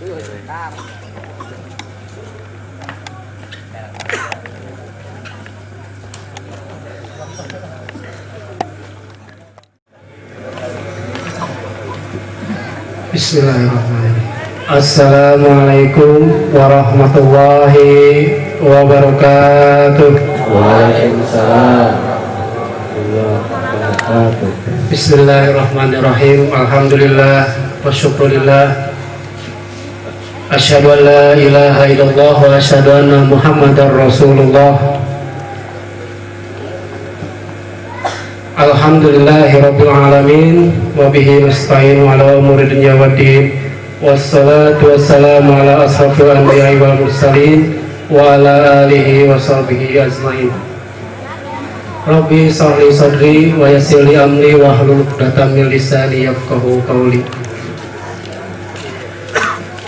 Bismillahirrahmanirrahim. Assalamualaikum warahmatullahi wabarakatuh. Waalaikumsalam warahmatullahi wabarakatuh. Bismillahirrahmanirrahim. Alhamdulillah wa syukurillah. Asyhadu an la ilaha illallah wa asyhadu anna Muhammadar Rasulullah. Alhamdulillahirabbil alamin wa bihi nasta'inu ala umuri dunya waddin. Wassalatu wassalamu ala asrofil anbiya'i wal mursalin wa ala alihi wa sahbihi ajmain. Rabbi shrahli sadri wa yassir li amri wa hlul 'uqdatam min lisani yafqahu qawli.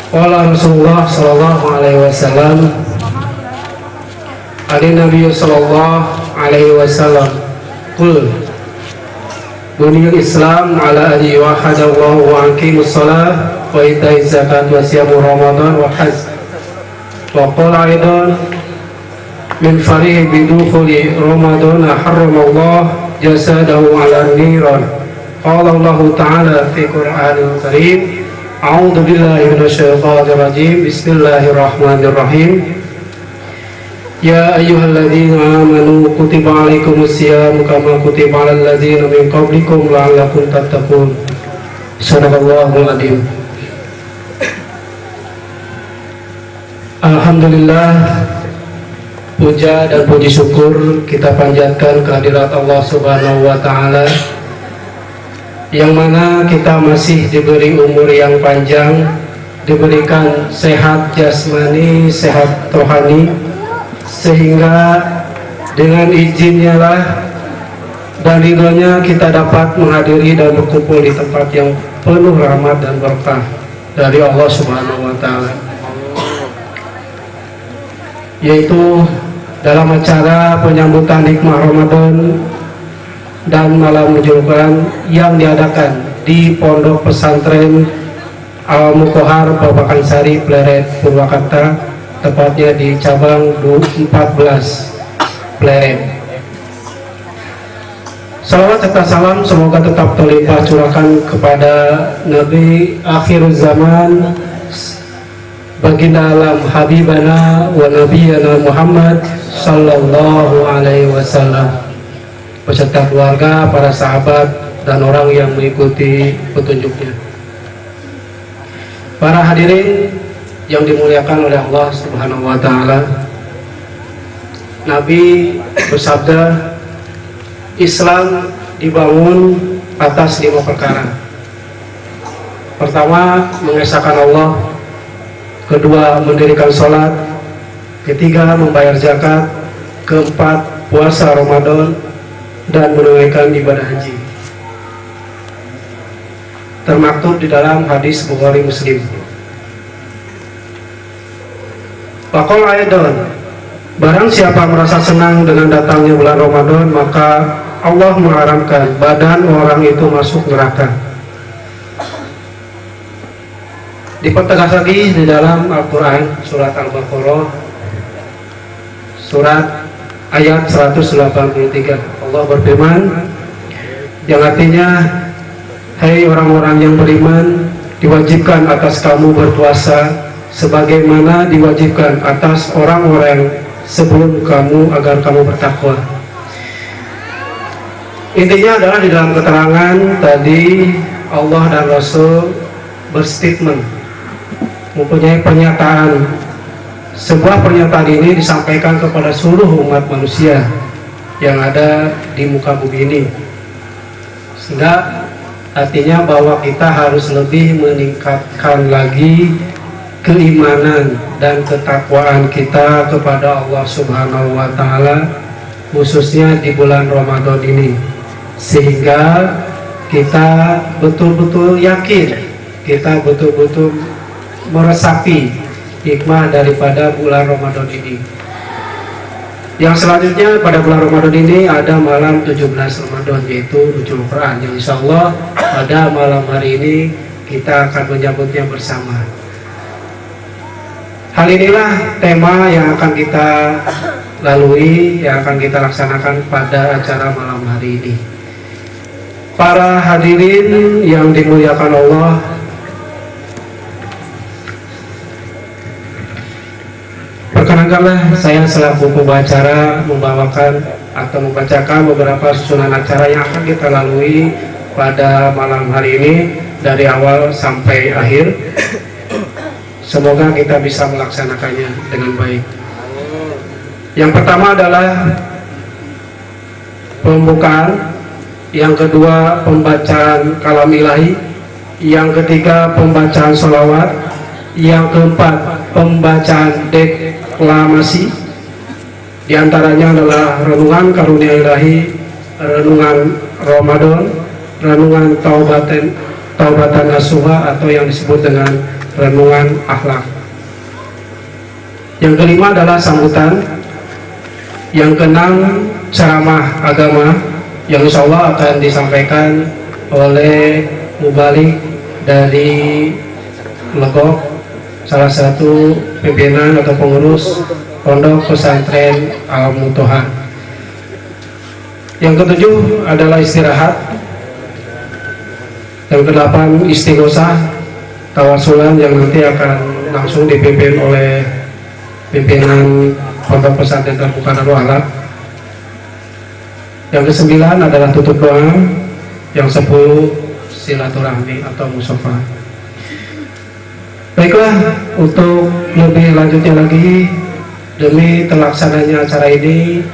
Qala Rasulullah sallallahu alaihi wasallam, Ali Nabi sallallahu alaihi wasallam, qul buniyal Islam ala an yuwahhadallahu wa aqimus shalah wa ita'iz zakat wa siyamu ramadan wa hajj. Wa qala aidan min farihi bidukhuli ramadan harramallahu jasadahu ala niran. Qala Allah ta'ala fi Qur'anil Karim, a'udzu billahi minasyaitonir rajim. Bismillahirrahmanirrahim. Ya ayyuhalladzina amanu kutiba alaikumus syiyam kama kutiba alal ladzina min qablikum la'allakum tattaqun. Shadaqallahul adzim. Alhamdulillah, puja dan puji syukur kita panjatkan kehadirat Allah Subhanahu wa taala, yang mana kita masih diberi umur yang panjang, diberikan sehat jasmani, sehat rohani, sehingga dengan izinnya lah dan ridhonya kita dapat menghadiri dan berkumpul di tempat yang penuh rahmat dan berkah dari Allah Subhanahu wa taala, yaitu dalam acara penyambutan hikmah Ramadan dan malam menjulukan yang diadakan di Pondok Pesantren Al-Mukohar Babakan Sari, Pleret, Purwakarta, tepatnya di cabang 14 Pleret. Salawat serta salam semoga tetap terlimpah curahkan kepada Nabi akhir zaman, baginda alam habibana wa nabiyana Muhammad sallallahu alaihi wasallam, beserta keluarga, para sahabat dan orang yang mengikuti petunjuknya. Para hadirin yang dimuliakan oleh Allah Subhanahu wa taala, Nabi bersabda, Islam dibangun atas 5 perkara. Pertama, mengesahkan Allah. Kedua, mendirikan sholat. Ketiga, membayar zakat. Keempat, puasa Ramadan dan menunaikan ibadah haji. Termaktub di dalam hadis Bukhari Muslim. Faqal aidan, barang siapa merasa senang dengan datangnya bulan Ramadan, maka Allah mengharamkan badan orang itu masuk neraka. Dipertegas lagi di dalam Al-Quran, surat Al-Baqarah, surat ayat 183. Allah berfirman, yang artinya, hai orang-orang yang beriman, diwajibkan atas kamu berpuasa sebagaimana diwajibkan atas orang-orang sebelum kamu agar kamu bertakwa. Intinya adalah di dalam keterangan tadi Allah dan Rasul berstatement, mempunyai pernyataan. Sebuah pernyataan ini disampaikan kepada seluruh umat manusia yang ada di muka bumi ini, sehingga artinya bahwa kita harus lebih meningkatkan lagi keimanan dan ketakwaan kita kepada Allah Subhanahu wa taala, khususnya di bulan Ramadan ini, sehingga kita betul-betul yakin, kita betul-betul meresapi hikmah daripada bulan Ramadan ini. Yang selanjutnya pada bulan Ramadan ini ada malam 17 Ramadan, yaitu Nuzul Quran, yang insya Allah pada malam hari ini kita akan menyambutnya bersama. Hal inilah tema yang akan kita lalui, yang akan kita laksanakan pada acara malam hari ini. Para hadirin yang dimuliakan Allah, perkenankanlah saya selaku pembicara membawakan atau membacakan beberapa susunan acara yang akan kita lalui pada malam hari ini dari awal sampai akhir. Semoga kita bisa melaksanakannya dengan baik. Yang pertama adalah pembukaan, yang kedua pembacaan kalam ilahi, yang ketiga pembacaan sholawat, yang keempat pembacaan deklamasi. Di antaranya adalah renungan karunia ilahi, renungan Ramadan, renungan taubatan nasuha atau yang disebut dengan renungan akhlak. Yang kelima adalah sambutan. Yang keenam ceramah agama yang insya Allah akan disampaikan oleh mubalik dari Legok, salah satu pimpinan atau pengurus Pondok Pesantren Al-Mutoha. Yang ketujuh adalah istirahat. Yang kedelapan istighosah tawasulan yang nanti akan langsung dipimpin oleh pimpinan Pondok Pesantren Terbuka Darul Alam. Yang kesembilan adalah tutup doa. Yang 10 silaturahmi atau musyafaah. Baiklah, untuk lebih lanjutnya lagi, demi terlaksananya acara ini,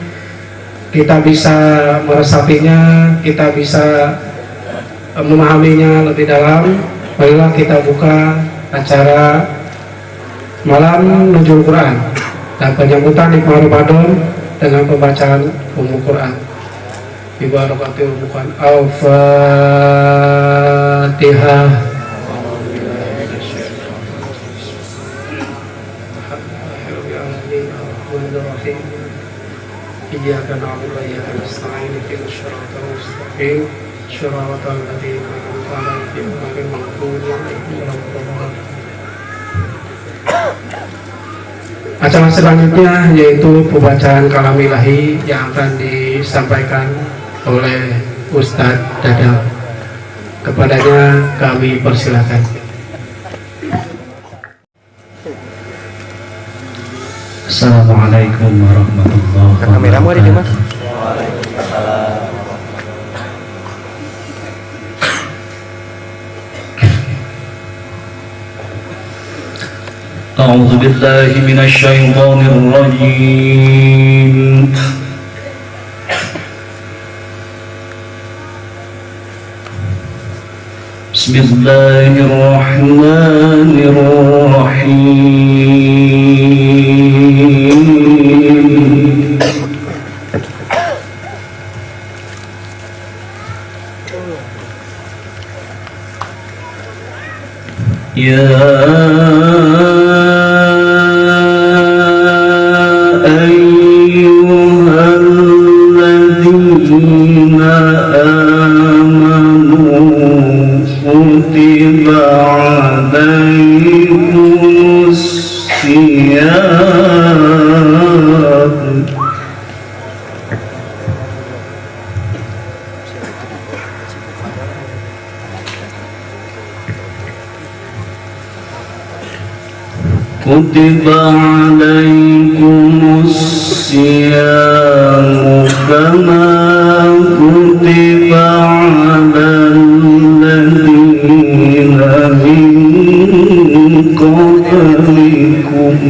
kita bisa meresapinya, kita bisa memahaminya lebih dalam. Marilah kita buka acara malam nuzul Quran dan penyambutan hikmah Ramadan dengan pembacaan umum Quran. Ibarakatuh bukan Al-Fatihah. Iyyaka na'budu wa iyyaka nasta'in ihdinas siratal mustaqim siratal ladzina an'amta 'alaihim ghairil maghdubi 'alaihim waladdallin. Acara selanjutnya yaitu pembacaan kalam ilahi yang akan disampaikan oleh Ustadz Dadang. Kepadanya kami persilakan. Assalamualaikum warahmatullahi wabarakatuh. Kameramu ada di Mas? A'udzu billahi minasy syaithanir rajim. Bismillahirrahmanirrahim. Ya ayyuhalladzina amanu kutiba alaikumus siyam kutiba alaikumus siyamu kama kutiba alal ladzina min qablikum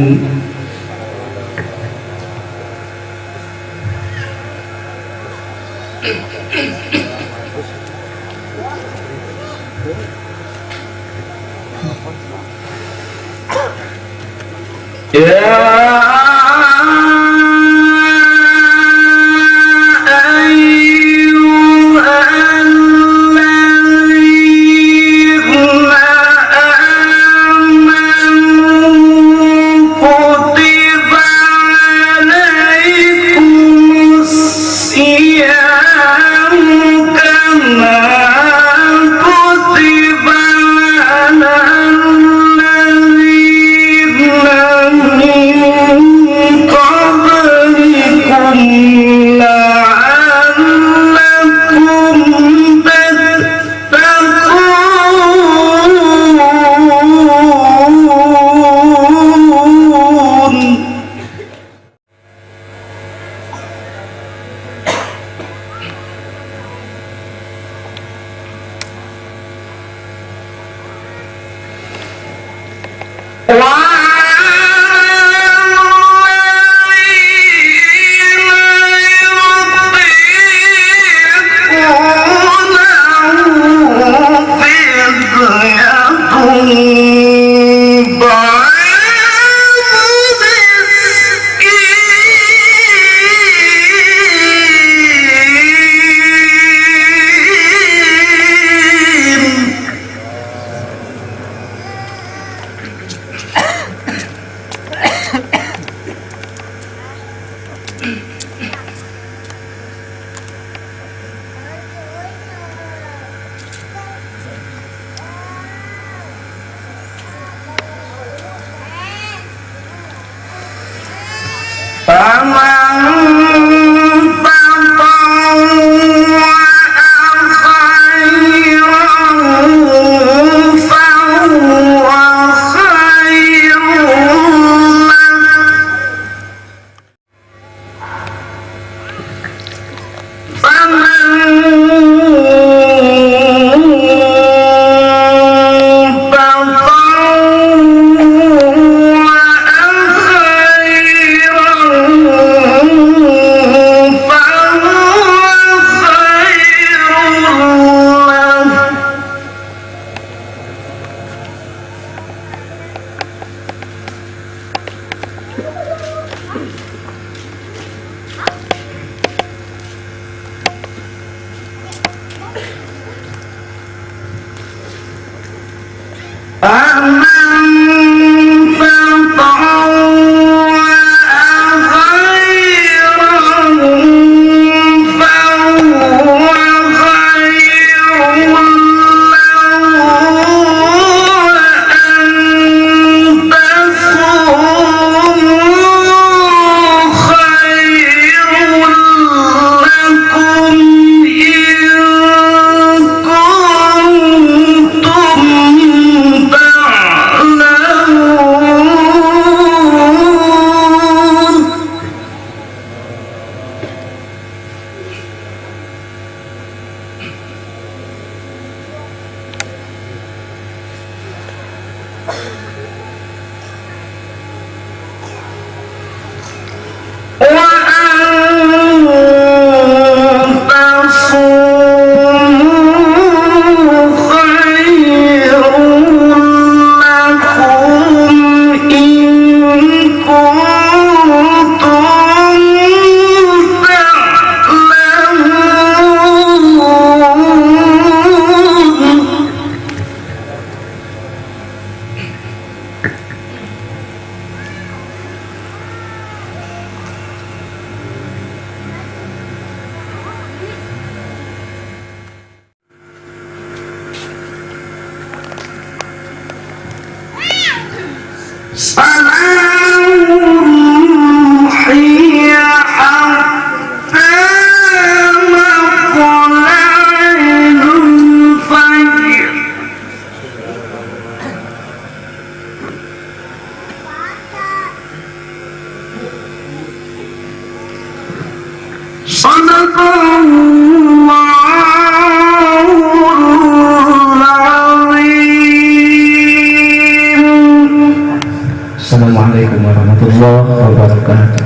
Assalamualaikum warahmatullahi wabarakatuh.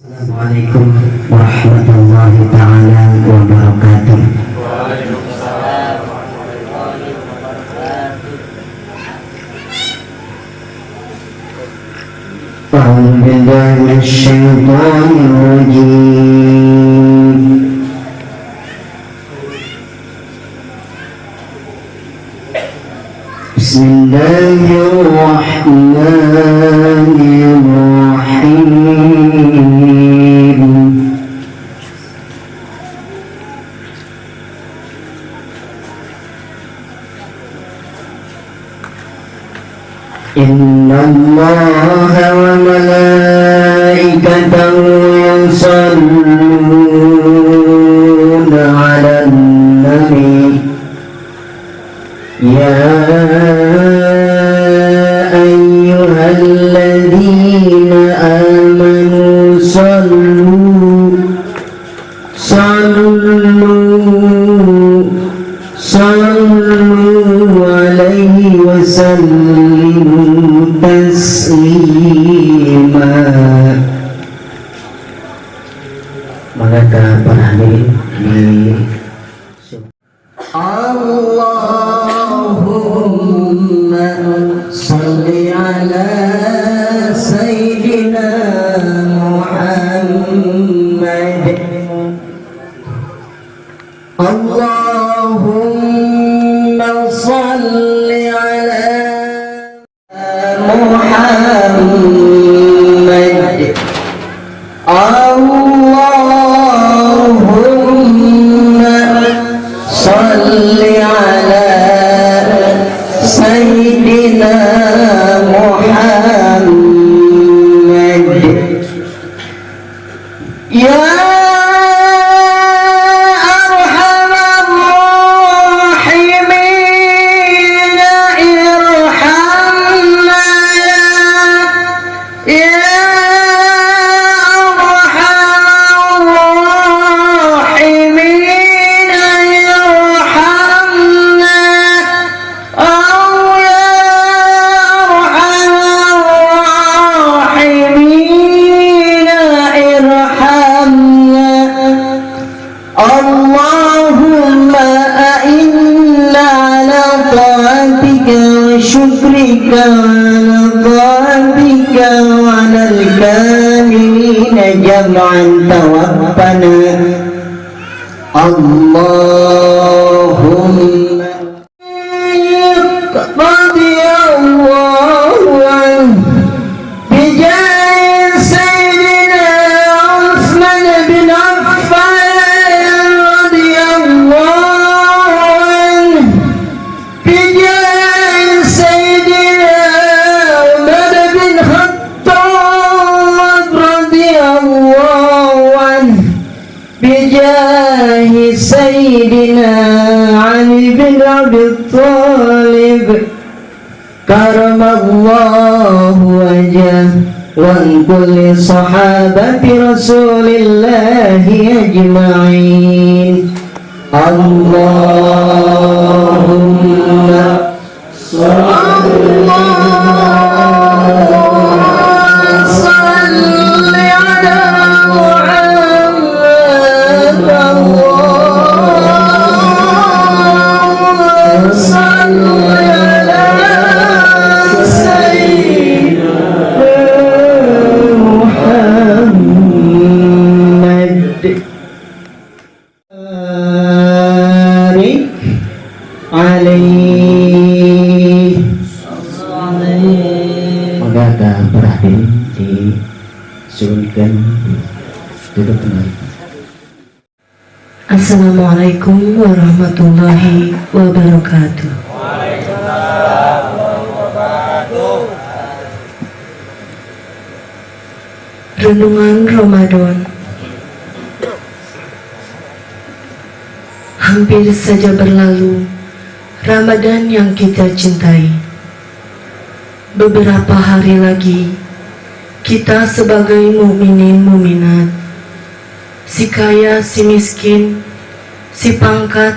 Assalamualaikum warahmatullahi taala wabarakatuh. أعوذ بالله من الشيطان الرجيم. بسم الله الرحمن الرحيم. إن الله وملائكته يصلون على النبي يا أيها الذين آمنوا صلوا عليه وسلموا تسليما. Maka para hadirin di Allahumma salli ala Sayyidina Muhammad. Allahumma salli ala Muhammad. Allahumma salli ala Sayyidina Muhammad. Ya شكرك ونضابك وعلى الكاملين جمعا توفنا اللهم رضي الله عنه بجاه سيدنا عثمان بن عفان رضي الله عنه بجاه سيدنا عمر بن الخطاب رضي الله عنه بجاه سيدنا علي بن أبي طالب كرم الله وجهه وعن كل صحابة رسول الله أجمعين. اللهم صل على محمد. اللهم صل على سيدنا محمد. بارك عليه. Maka berakhir disuruhkan duduk kembali. Assalamualaikum warahmatullahi wabarakatuh. Renungan Ramadan. Hampir saja berlalu Ramadan yang kita cintai. Beberapa hari lagi kita sebagai mukminin muminat si kaya, si miskin, si pangkat,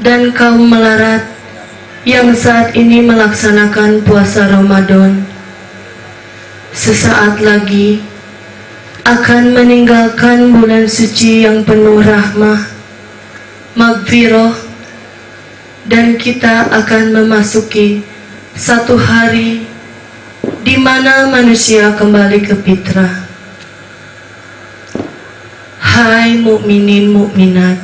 dan kaum melarat yang saat ini melaksanakan puasa Ramadan. Sesaat lagi akan meninggalkan bulan suci yang penuh rahmah, maghfirah, dan kita akan memasuki satu hari di mana manusia kembali ke fitrah. Hai mukminin mukminat,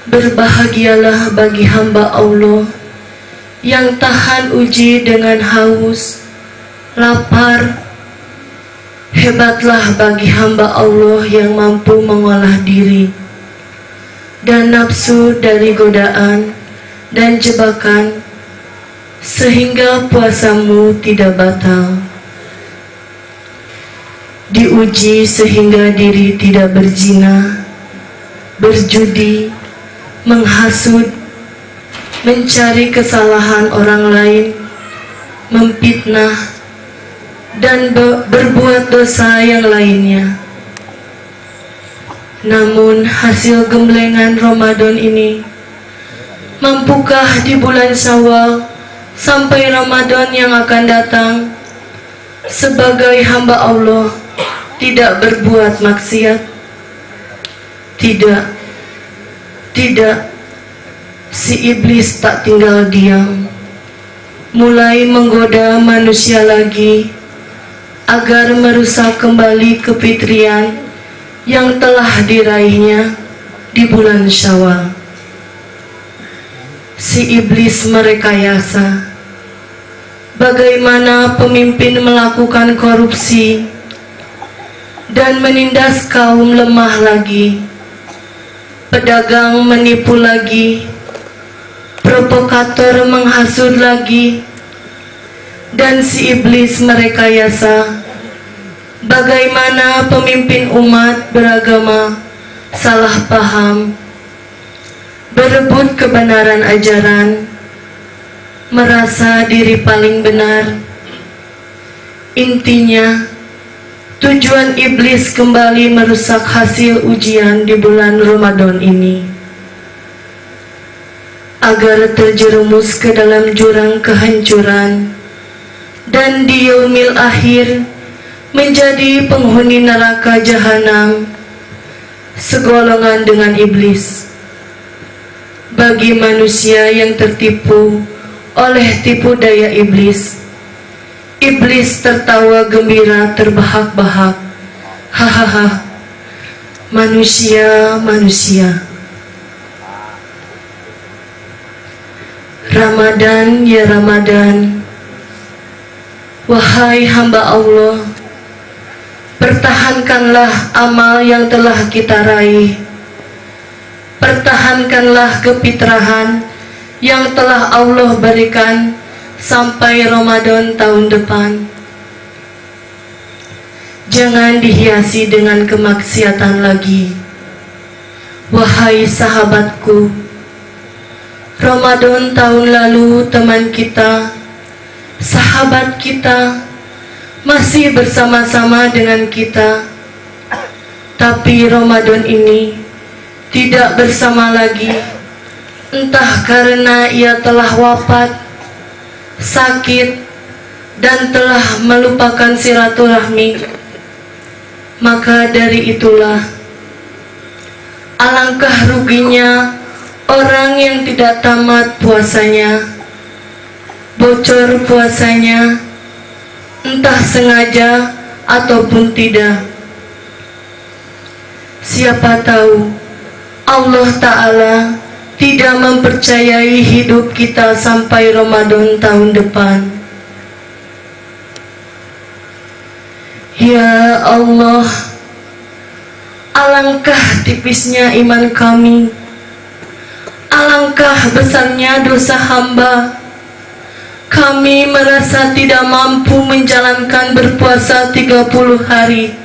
berbahagialah bagi hamba Allah yang tahan uji dengan haus, lapar. Hebatlah bagi hamba Allah yang mampu mengolah diri dan nafsu dari godaan dan jebakan, sehingga puasamu tidak batal. Diuji sehingga diri tidak berzina, berjudi, menghasut, mencari kesalahan orang lain, memfitnah, dan berbuat dosa yang lainnya. Namun hasil gemblengan Ramadan ini, mampukah di bulan Syawal sampai Ramadan yang akan datang sebagai hamba Allah tidak berbuat maksiat? Tidak, si iblis tak tinggal diam, mulai menggoda manusia lagi agar merusak kembali kefitrian yang telah diraihnya di bulan Syawal. Si iblis merekayasa bagaimana pemimpin melakukan korupsi dan menindas kaum lemah lagi, pedagang menipu lagi, provokator menghasut lagi, dan si iblis merekayasa bagaimana pemimpin umat beragama salah paham, berebut kebenaran ajaran, merasa diri paling benar. Intinya, tujuan iblis kembali merusak hasil ujian di bulan Ramadan ini, agar terjerumus ke dalam jurang kehancuran dan di yaumil akhir menjadi penghuni neraka jahanam segolongan dengan iblis. Bagi manusia yang tertipu oleh tipu daya iblis, iblis tertawa gembira terbahak-bahak. Hahaha, manusia. Ramadan ya Ramadan, wahai hamba Allah, pertahankanlah amal yang telah kita raih. Pertahankanlah kefitrahan yang telah Allah berikan sampai Ramadan tahun depan. Jangan dihiasi dengan kemaksiatan lagi. Wahai sahabatku, Ramadan tahun lalu teman kita, sahabat kita, masih bersama-sama dengan kita, tapi Ramadan ini tidak bersama lagi, entah karena ia telah wafat, sakit, dan telah melupakan silaturahmi. Maka dari itulah, alangkah ruginya orang yang tidak tamat puasanya, bocor puasanya, entah sengaja ataupun tidak. Siapa tahu Allah Ta'ala tidak mempercayai hidup kita sampai Ramadan tahun depan. Ya Allah, alangkah tipisnya iman kami, alangkah besarnya dosa hamba. Kami merasa tidak mampu menjalankan berpuasa 30 hari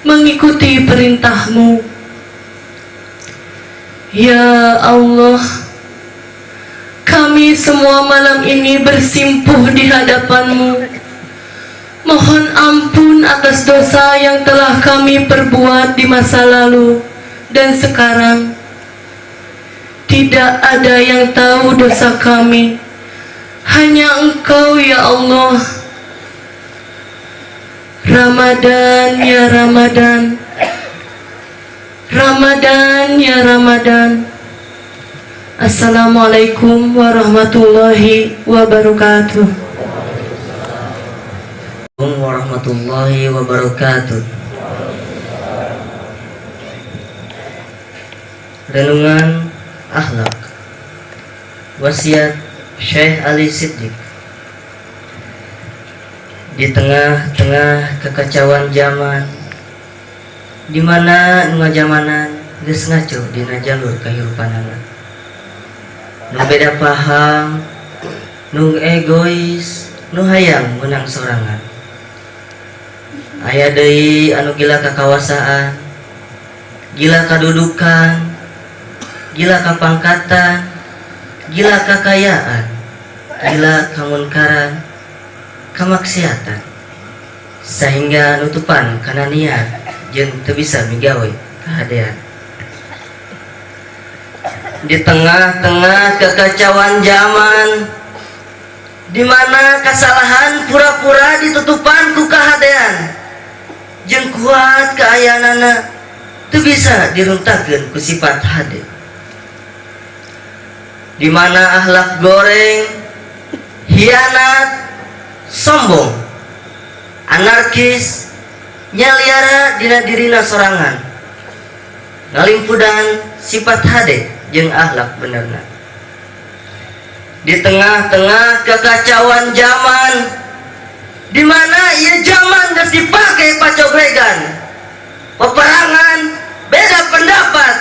mengikuti perintah-Mu. Ya Allah, kami semua malam ini bersimpuh di hadapan-Mu, Mohon ampun atas dosa yang telah kami perbuat di masa lalu dan sekarang. Tidak ada yang tahu dosa kami, hanya Engkau ya Allah. Ramadan ya Ramadan, Ramadan ya Ramadan. Assalamualaikum warahmatullahi wabarakatuh. Warahmatullahi wabarakatuh. Renungan akhlak wasiat Syekh Ali Siddiq. Di tengah-tengah kekacauan zaman, di mana ngajamanan geus ngaco dina jalur kahirupanana, nu beda paham, nu egois, nu hayang menang sorangan. Aya deui anu gila kakawasaan, gila kadudukan, gila kapangkatan, gila kakayaan, gila kamunkaran, kamaksiatan, sehingga nutupan kana niat jeung teu bisa migawe kahadean. Di tengah-tengah kekacauan zaman, di mana kesalahan pura-pura ditutupan ku kahadean, jeung kuat kaayanana teu bisa diruntakeun ku sifat hade. Di mana akhlak goreng, hianat, sombong, anarkis, nyaliara dina dirina sorangan, ngalimpudan sifat hade jeung akhlak benerna. Di tengah-tengah kekacauan zaman, di mana ieu zaman geus dipake pacogregan, peperangan, beda pendapat,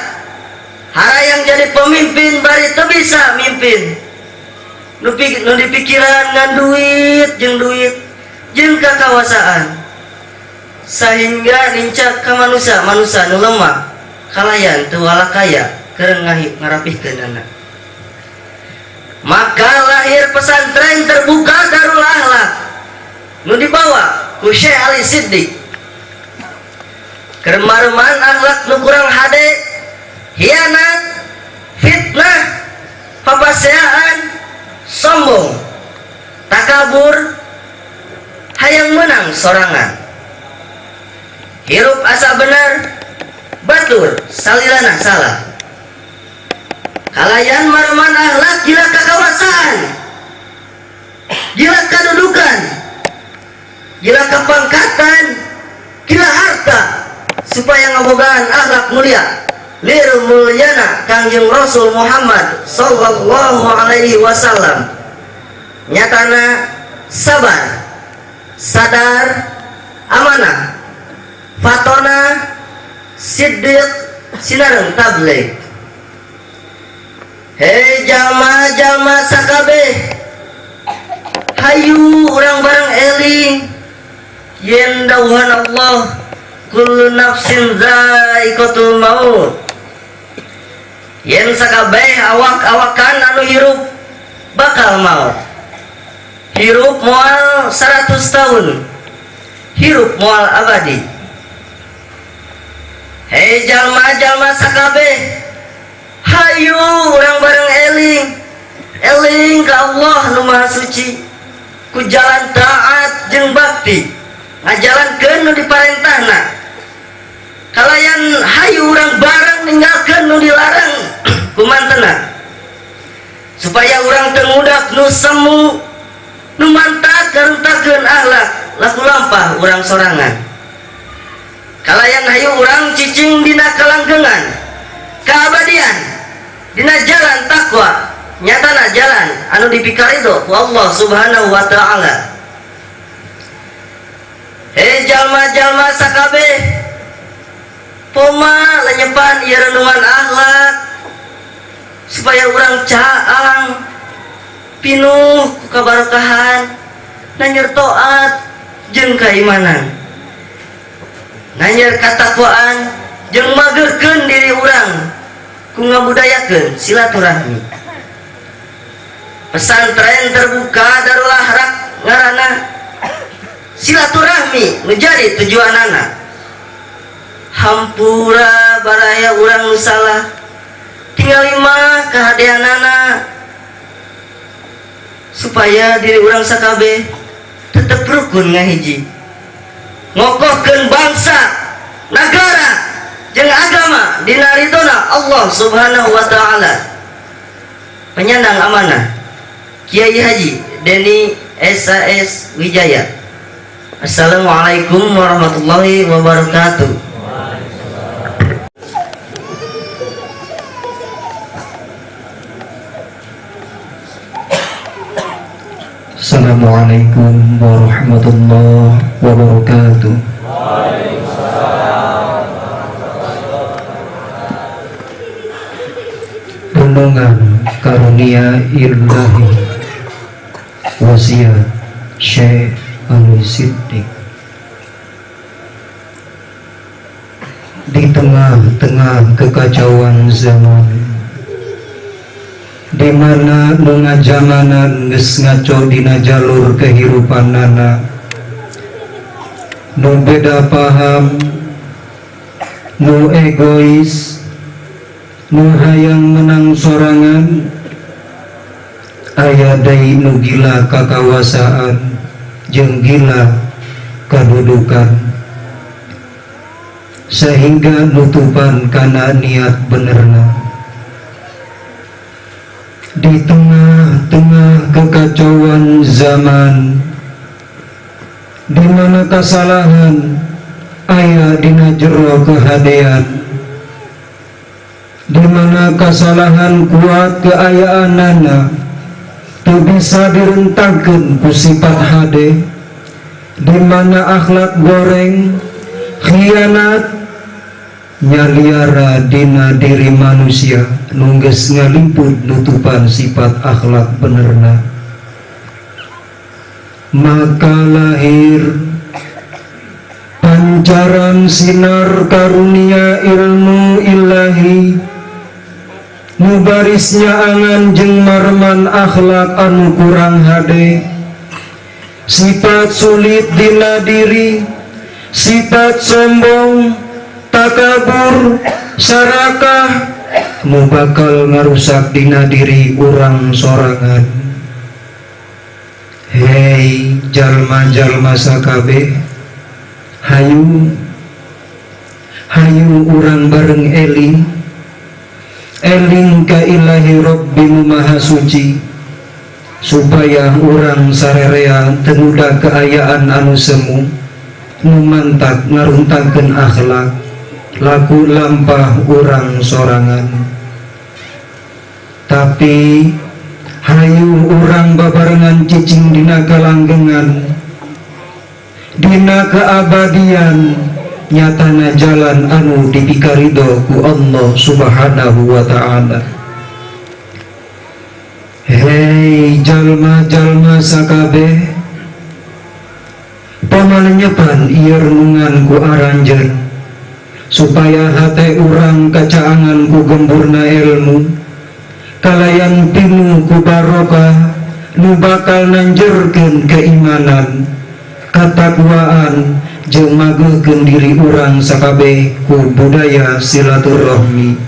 hara yang jadi pemimpin bari teu bisa mimpin, nu dipikiran ngan duit jeung kakawasan, sehingga nincak ka manusia nu lemah, kalayan teu walakaya keur ngarapihkeun anak. Maka lahir pesantren terbuka Darul Akhlak nu dibawa ku Syekh Ali Siddiq. Keur mareman akhlak nu kurang hade, hianat, fitnah, papaseaan, sombong, takabur, hayang menang sorangan, hirup asa benar, batur salilana salah. Kalayan mareman akhlak gila kakawasaan, gila kadudukan, gila kepangkatan, gila harta, supaya ngabogaan akhlak mulia lir mulyana Kangjeng Rasul Muhammad sallallahu alaihi wasallam. Nyatana sabar, sadar, amanah, fatona, siddiq, sinareng tabligh. Hei jalma-jalma sakabeh, hayu urang bareng eling yen dawuhan Allah, kullu nafsin za'iqatul maut. Yen sakabeh awak-awakan anu hirup bakal maut. Hirup moal 100 tahun, hirup moal abadi. Hei jalma-jalma sakabeh, hayu urang bareng eling ka Allah nu Maha Suci ku jalan taat jeung bakti, ngajalankeun nu diparentahna. Kalayan hayu urang bareng ninggalkeun nu dilarang ku mantena, supaya urang teu ngudak nu semu, nu mantap garuntakeun akhlak laku lampah urang sorangan. Kalayan hayu urang cicing dina kalanggengan keabadian, dina jalan takwa, nyatana jalan anu dipikarido ku Allah subhanahu wa ta'ala. Hei jalma-jalma sakabeh, poma lenyepan ieu renungan akhlak supaya urang caang pinuh ku kabarokahan, nanyer taat jeung keimanan, nanyer katakwaan jeung mageurkeun diri urang ku ngabudayakeun silaturahmi. Pesantren terbuka Darul Akhlak ngaranna silaturahmi menjadi tujuan anak. Hampura baraya urang nusalah tinggal lima kehadian anak supaya diri urang sakabe tetap rukun ngahiji ngokohkeun bangsa negara jeung agama dina ridona Allah Subhanahu wa taala. Penyandang amanah Kiai Haji Deni SAS Wijaya. Assalamualaikum warahmatullahi wabarakatuh. Assalamualaikum warahmatullahi wabarakatuh. Renungan karunia ilahi wasiat Syekh Ali Siddiq. Di tengah-tengah kekacauan zaman, di mana nu ngajamanan geus ngaco dina jalur kehidupan nana, nu beda paham, nu egois, nu hayang menang sorangan, aya deui nu gila kakawasaan jeung gila kadudukan, sehingga nutupan kana niat benerna. Di tengah-tengah kekacauan zaman, di mana kesalahan aya dina jero kehadean, di mana kesalahan kuat keayaanana teu bisa direntangkeun ku sifat hade, di mana akhlak goreng, khianat nyaliara dina diri manusia nungges ngaliput nutupan sifat akhlak benerna. Maka lahir pancaran sinar karunia ilmu ilahi, mubarisnya angan jeung marman akhlak anu kurang hade, sifat sulit dina diri, sifat sombong, takabur, sarakah, nu bakal ngarusak dina diri urang sorangan. Hei jalma-jalma sakabe, hayu urang bareng eling ka ilahi Rabbimu maha suci, supaya urang sarerea tenuda keayaan anu semu, nu mantap ngaruntangkeun akhlak laku lampah urang sorangan. Tapi hayu urang babarengan cicing dina kalanggengan, dina keabadian, nyatana jalan anu dipikarido ku Allah Subhanahu wa ta'ala. Hei jalma-jalma sakabeh, pamalenyepan ieu renungan ku aranjeun supaya hate urang kacaangan ku gemburna ilmu, kalayan timu ku barokah nu bakal nanjurkeun keimanan, katakwaan jeung mageukeun diri urang sakabeh ku budaya silaturahmi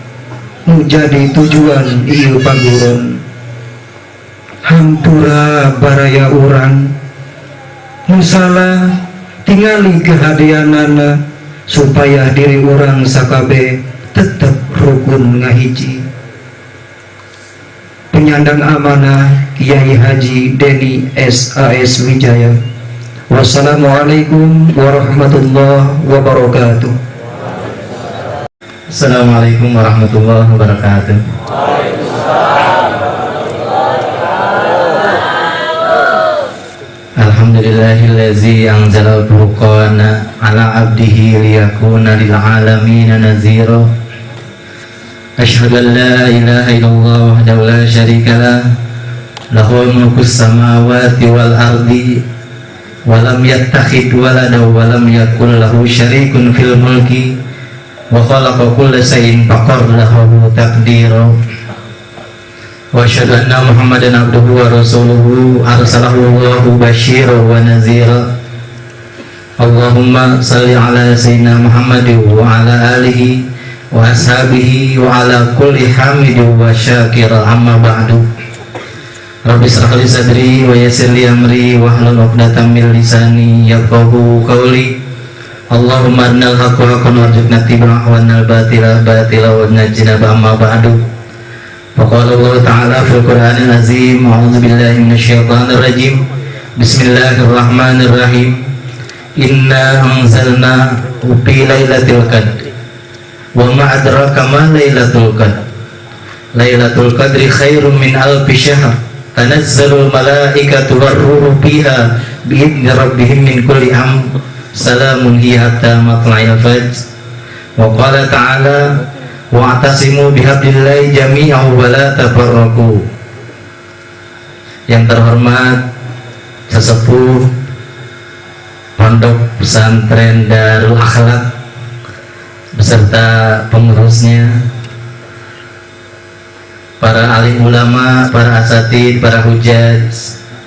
nu jadi tujuan ieu paguron. Hampura baraya urang nu salah tingali kehadianana supaya diri orang sakabe tetap rukun ngahiji. Penyandang amanah Kiai Haji Deni SAS Wijaya. Wassalamualaikum warahmatullahi wabarakatuh. Assalamualaikum warahmatullahi wabarakatuh. Alhamdulillahillazi anzala al-furqana ala abdihi liyakuna lil alamin nazira. Asyhadu an la ilaha illallah wahdahu la syarika lah, lahul mulkus samawati wal ardi wa lam yattakhidh walada wa lam yakul lahu syarikun fil mulki wa khalaqa kulla shay'in faqadarahu taqdira. Wa asyhadu anna Muhammadan abduhu wa rasuluhu arsalahu Allahu basyiran wa nadhira Allahumma salli ala sayyidina Muhammad wa ala alihi wa ashabihi wa ala kulli hamidin wa syakir. Amma ba'du. Rabbi shrah li sadri wa yassir li amri wahlul 'uqdatam min lisani yafqahu qawli. Allahumma arinal haqqa haqqan warzuqna ittiba'ahu wa arinal batila batila warzuqna ijtinaba. Amma ba'du. Faqala Allah ta'ala fil Qur'anil azim, a'udzu billahi minasyaitonir rajim. Bismillahirrahmanirrahim. Inna anzalna fi lailatul qadr wa ma adraka ma lailatul qadr. Lailatul qadri khairum min alfi syahr. Tanazzalul malaikatu war-ruhu fiha bi'idzni rabbihim min kulli amr. Salamun hiya hatta matla'il fajr. Wa qala ta'ala wa'tasimu bihablillahi jami'an wa la tafarraqu. Yang terhormat sesepuh Pondok Pesantren Darul Akhlak beserta pengurusnya, para alim ulama, para asatid, para hujaj,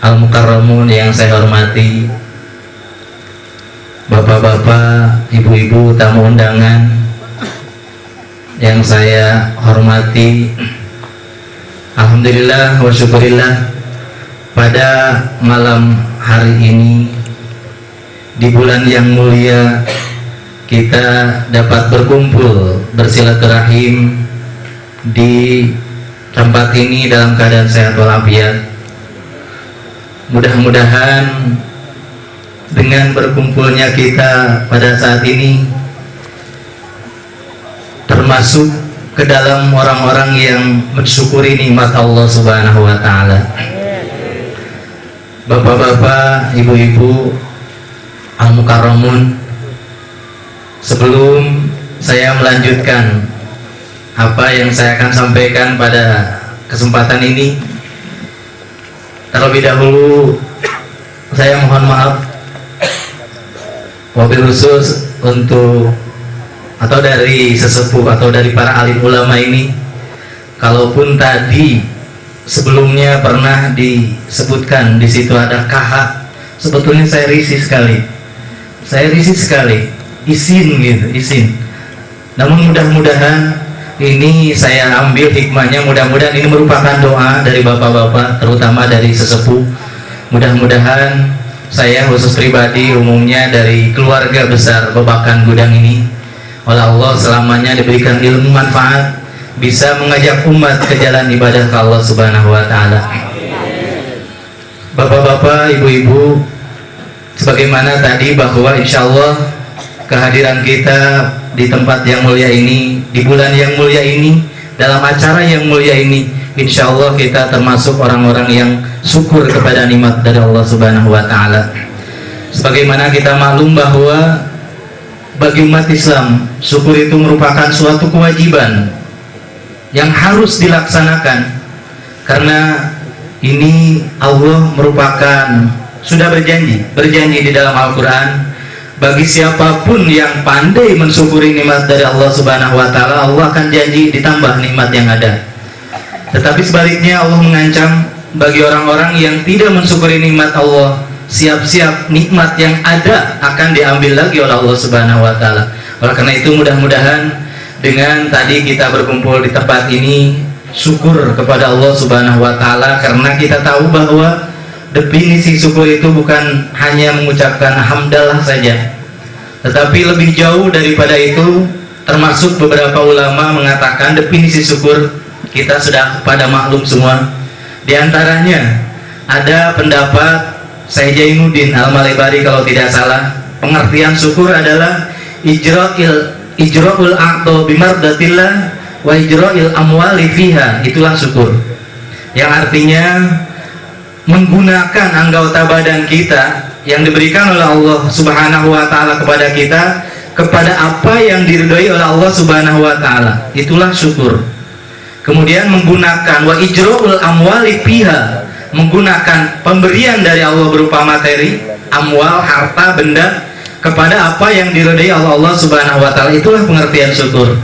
al-mukarramun yang saya hormati, bapak-bapak, ibu-ibu, tamu undangan yang saya hormati. Alhamdulillah wa syukurillah, pada malam hari ini di bulan yang mulia kita dapat berkumpul bersilaturahim di tempat ini dalam keadaan sehat walafiat. Mudah-mudahan dengan berkumpulnya kita pada saat ini termasuk ke dalam orang-orang yang mensyukuri nikmat Allah Subhanahu wa taala. Bapak-bapak, ibu-ibu, al-mukarramun, sebelum saya melanjutkan apa yang saya akan sampaikan pada kesempatan ini, terlebih dahulu saya mohon maaf wabil khusus untuk atau dari sesepuh atau dari para alim ulama ini, kalaupun tadi sebelumnya pernah disebutkan di situ ada KH, sebetulnya saya risih sekali, izin. Namun mudah-mudahan ini saya ambil hikmahnya, mudah-mudahan ini merupakan doa dari bapak-bapak, terutama dari sesepuh. Mudah-mudahan saya khusus pribadi, umumnya dari keluarga besar Babakan Gudang ini, oleh Allah selamanya diberikan ilmu manfaat, bisa mengajak umat ke jalan ibadah ke Allah Subhanahu wa taala. Bapak-bapak, ibu-ibu, sebagaimana tadi bahwa insya Allah kehadiran kita di tempat yang mulia ini, di bulan yang mulia ini, dalam acara yang mulia ini, insya Allah kita termasuk orang-orang yang syukur kepada nikmat dari Allah Subhanahu wa taala. Sebagaimana kita maklum bahwa bagi umat Islam, syukur itu merupakan suatu kewajiban yang harus dilaksanakan, karena ini Allah merupakan sudah berjanji di dalam Al-Quran, bagi siapapun yang pandai mensyukuri nikmat dari Allah Subhanahu wa taala, Allah akan janji ditambah nikmat yang ada. Tetapi sebaliknya Allah mengancam bagi orang-orang yang tidak mensyukuri nikmat Allah, siap-siap nikmat yang ada akan diambil lagi oleh Allah Subhanahu wa taala. Oleh karena itu mudah-mudahan dengan tadi kita berkumpul di tempat ini, syukur kepada Allah Subhanahu wa taala, karena kita tahu bahwa definisi syukur itu bukan hanya mengucapkan hamdalah saja, tetapi lebih jauh daripada itu. Termasuk beberapa ulama mengatakan definisi syukur kita sudah pada maklum semua. Di antaranya ada pendapat Syekh Jainuddin Al-Malibari kalau tidak salah, pengertian syukur adalah ijra'ul aqdo bimardatillah wa ijra'il amwali fiha, itulah syukur. Yang artinya menggunakan anggota badan kita yang diberikan oleh Allah Subhanahu wa taala kepada kita kepada apa yang diridhoi oleh Allah Subhanahu wa taala, itulah syukur. Kemudian menggunakan wa ijra'ul amwali fiha, menggunakan pemberian dari Allah berupa materi, amwal, harta, benda, kepada apa yang diridhai Allah Subhanahu wa taala, itulah pengertian syukur.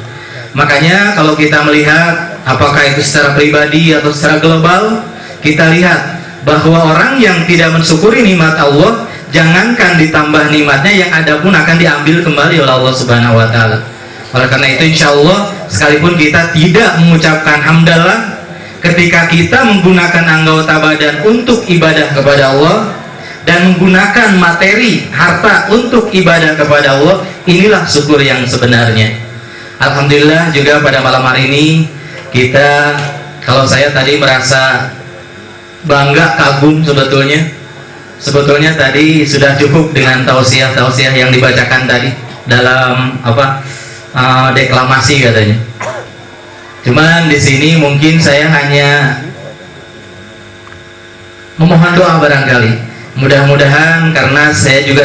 Makanya kalau kita melihat apakah itu secara pribadi atau secara global, kita lihat bahwa orang yang tidak mensyukuri nikmat Allah jangankan ditambah nikmatnya, yang ada pun akan diambil kembali oleh Allah Subhanahu wa taala. Oleh karena itu insya Allah, sekalipun kita tidak mengucapkan hamdalah ketika kita menggunakan anggota badan untuk ibadah kepada Allah dan menggunakan materi harta untuk ibadah kepada Allah, inilah syukur yang sebenarnya. Alhamdulillah juga pada malam hari ini kita, kalau saya tadi merasa bangga, kagum sebetulnya tadi sudah cukup dengan tausiah yang dibacakan tadi dalam deklamasi katanya. Cuman di sini mungkin saya hanya memohon doa barangkali. Mudah-mudahan karena saya juga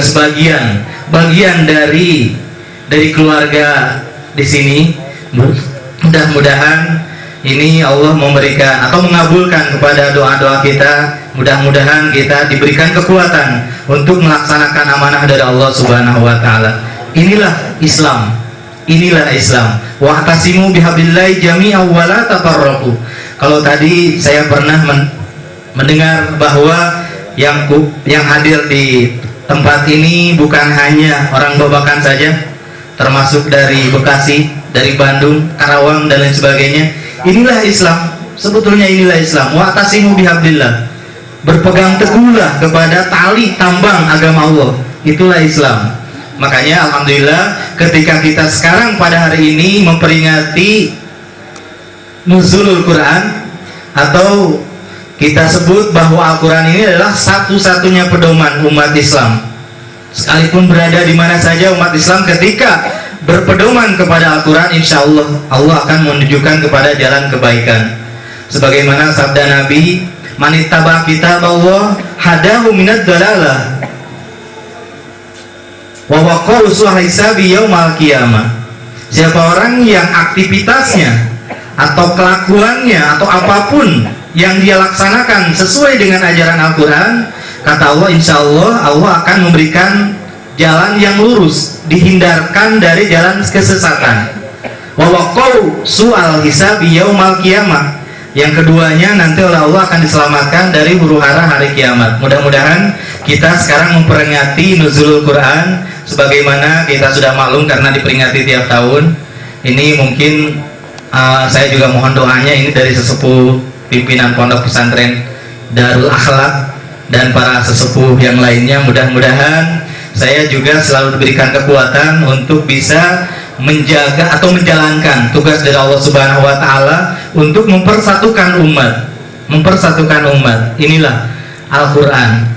bagian dari keluarga di sini, mudah-mudahan ini Allah memberikan atau mengabulkan kepada doa-doa kita. Mudah-mudahan kita diberikan kekuatan untuk melaksanakan amanah dari Allah Subhanahu wa taala. Inilah Islam. Wa'tasimu bihablillahi jami'an wa la tafarraqu. Kalau tadi saya pernah mendengar bahwa yang hadir di tempat ini bukan hanya orang Babakan saja, termasuk dari Bekasi, dari Bandung, Karawang dan lain sebagainya. Inilah Islam. Sebetulnya inilah Islam. Wa'tasimu bihablillah. Berpegang teguhlah kepada tali tambang agama Allah. Itulah Islam. Makanya alhamdulillah ketika kita sekarang pada hari ini memperingati nuzulul Quran, atau kita sebut bahwa Al-Quran ini adalah satu-satunya pedoman umat Islam. Sekalipun berada di mana saja umat Islam, ketika berpedoman kepada Al-Quran, insya Allah Allah akan menunjukkan kepada jalan kebaikan. Sebagaimana sabda Nabi, manittaba kitabullah hadahu minad dalalah wa waqahu hisabi yaumal qiyamah. Siapa orang yang aktivitasnya atau kelakuannya atau apapun yang dia laksanakan sesuai dengan ajaran Al-Quran, kata Allah, insya Allah Allah akan memberikan jalan yang lurus, dihindarkan dari jalan kesesatan. Wa waqahu hisabi yaumal qiyamah. Yang keduanya nanti oleh Allah akan diselamatkan dari huru-hara hari kiamat. Mudah-mudahan kita sekarang memperingati nuzulul Quran sebagaimana kita sudah maklum karena diperingati tiap tahun. Ini mungkin saya juga mohon doanya ini dari sesepuh pimpinan pondok pesantren Darul Akhlak dan para sesepuh yang lainnya. Mudah-mudahan saya juga selalu diberikan kekuatan untuk bisa menjaga atau menjalankan tugas dari Allah Subhanahu wa taala untuk mempersatukan umat. Inilah Al-Qur'an.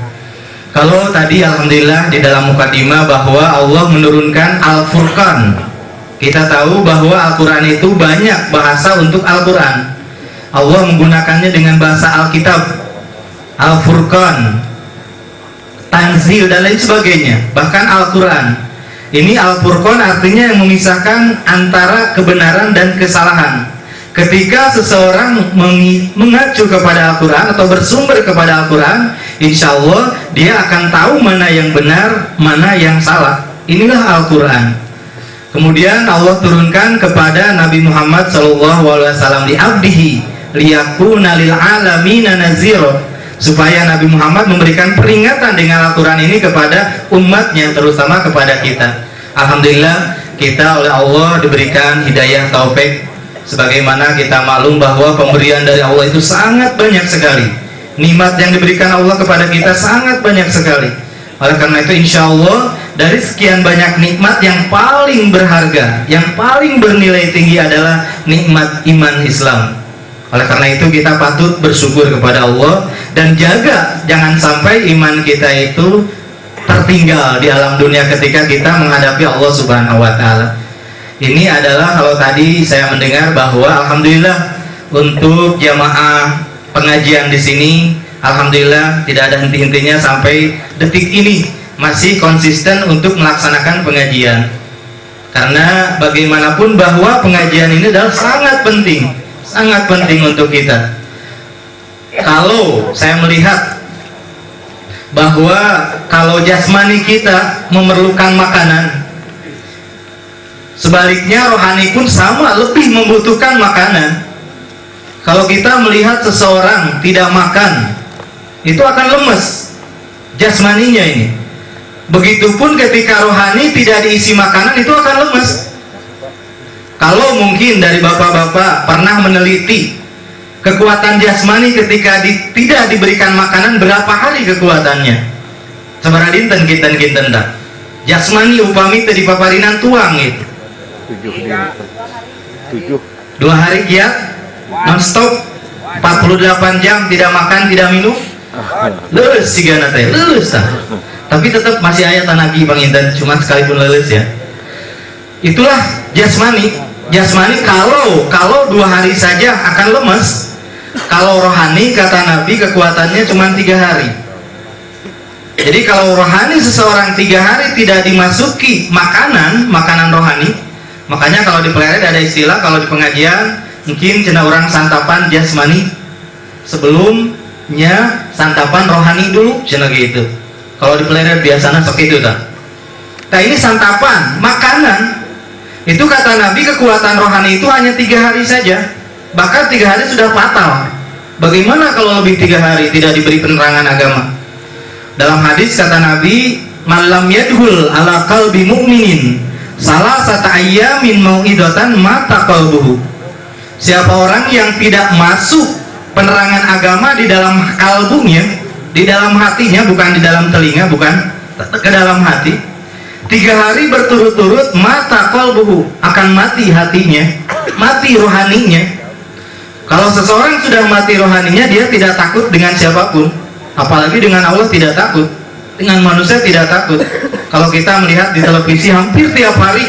Kalau tadi alhamdulillah di dalam mukadimah bahwa Allah menurunkan Al-Furqan. Kita tahu bahwa Al-Qur'an itu banyak bahasa untuk Al-Qur'an. Allah menggunakannya dengan bahasa Alkitab, Al-Furqan, Tanzil dan lain sebagainya, bahkan Al-Qur'an. Ini Al-Furqan artinya yang memisahkan antara kebenaran dan kesalahan. Ketika seseorang mengacu kepada Al-Quran atau bersumber kepada Al-Quran, insya Allah dia akan tahu mana yang benar, mana yang salah. Inilah Al-Quran. Kemudian Allah turunkan kepada Nabi Muhammad SAW di abdihi liyakuna lil alamina nazira, supaya Nabi Muhammad memberikan peringatan dengan Al-Quran ini kepada umatnya, terutama kepada kita. Alhamdulillah kita oleh Allah diberikan hidayah taufik. Sebagaimana kita maklum bahwa pemberian dari Allah itu sangat banyak sekali. Nikmat yang diberikan Allah kepada kita sangat banyak sekali. Oleh karena itu insya Allah dari sekian banyak nikmat, yang paling berharga, yang paling bernilai tinggi adalah nikmat iman Islam. Oleh karena itu kita patut bersyukur kepada Allah dan jaga jangan sampai iman kita itu tertinggal di alam dunia ketika kita menghadapi Allah Subhanahu wa taala. Ini adalah kalau tadi saya mendengar bahwa alhamdulillah untuk jamaah pengajian di sini alhamdulillah tidak ada henti-hentinya sampai detik ini masih konsisten untuk melaksanakan pengajian. Karena bagaimanapun bahwa pengajian ini adalah sangat penting untuk kita. Kalau saya melihat bahwa kalau jasmani kita memerlukan makanan, sebaliknya rohani pun sama, lebih membutuhkan makanan. Kalau kita melihat seseorang tidak makan, itu akan lemes jasmaninya ini. Begitupun ketika rohani tidak diisi makanan, itu akan lemes. Kalau mungkin dari bapak-bapak pernah meneliti kekuatan jasmani ketika tidak diberikan makanan, berapa hari kekuatannya? Sabaraha dinten kinten tak? Jasmani upami tadi paparinan tuang itu 2 hari giat non-stop 48 jam tidak makan tidak minum, lulus sigana teh, lulus tah. Tapi tetap masih ayat Nabi panginten, cuma sekalipun lulus ya. Itulah jasmani. Jasmani kalau 2 hari saja akan lemes. Kalau rohani kata Nabi kekuatannya cuma 3 hari. Jadi kalau rohani seseorang 3 hari tidak dimasuki makanan rohani, makanya kalau di Peleret ada istilah, kalau di pengajian mungkin cenah orang santapan jasmani sebelumnya santapan rohani dulu cenah gitu. Kalau di Peleret biasanya seperti itu tak. Nah ini santapan makanan itu kata Nabi kekuatan rohani itu hanya 3 hari saja, bahkan 3 hari sudah fatal. Bagaimana kalau lebih 3 hari tidak diberi penerangan agama? Dalam hadis kata Nabi, malam yadhul ala qalbi mu'minin salah satu ayyamin mau'idatan mata qalbuhu. Siapa orang yang tidak masuk penerangan agama di dalam kalbunya, di dalam hatinya, bukan di dalam telinga, bukan ke dalam hati, 3 hari berturut-turut mata qalbuhu, akan mati hatinya, mati rohaninya. Kalau seseorang sudah mati rohaninya, dia tidak takut dengan siapapun, apalagi dengan Allah tidak takut, dengan manusia tidak takut. Kalau kita melihat di televisi hampir tiap hari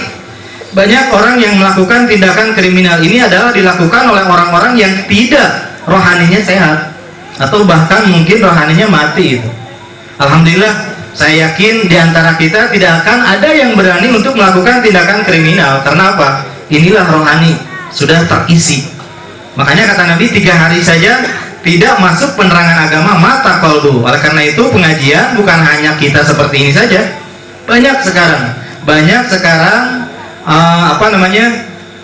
banyak orang yang melakukan tindakan kriminal, ini adalah dilakukan oleh orang-orang yang tidak rohaninya sehat, atau bahkan mungkin rohaninya mati itu. Alhamdulillah, saya yakin di antara kita tidak akan ada yang berani untuk melakukan tindakan kriminal. Karena apa? Inilah rohani sudah terisi. Makanya kata Nabi 3 hari saja tidak masuk penerangan agama mata qalbu. Oleh karena itu pengajian bukan hanya kita seperti ini saja. Banyak sekarang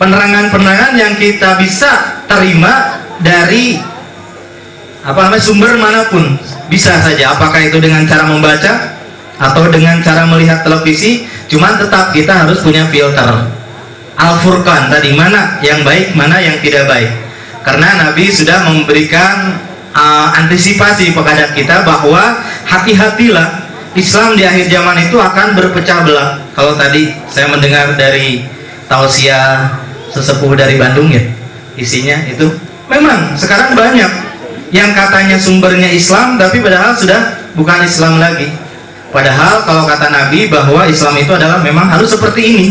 penerangan-penerangan yang kita bisa terima dari sumber manapun. Bisa saja, apakah itu dengan cara membaca atau dengan cara melihat televisi, cuman tetap kita harus punya filter Al-Furqan tadi, mana yang baik, mana yang tidak baik. Karena Nabi sudah memberikan antisipasi kepada kita bahwa hati-hatilah, Islam di akhir zaman itu akan berpecah belah. Kalau tadi saya mendengar dari tausiah sesepuh dari Bandung ya, isinya itu memang sekarang banyak yang katanya sumbernya Islam tapi padahal sudah bukan Islam lagi. Padahal kalau kata Nabi bahwa Islam itu adalah memang harus seperti ini,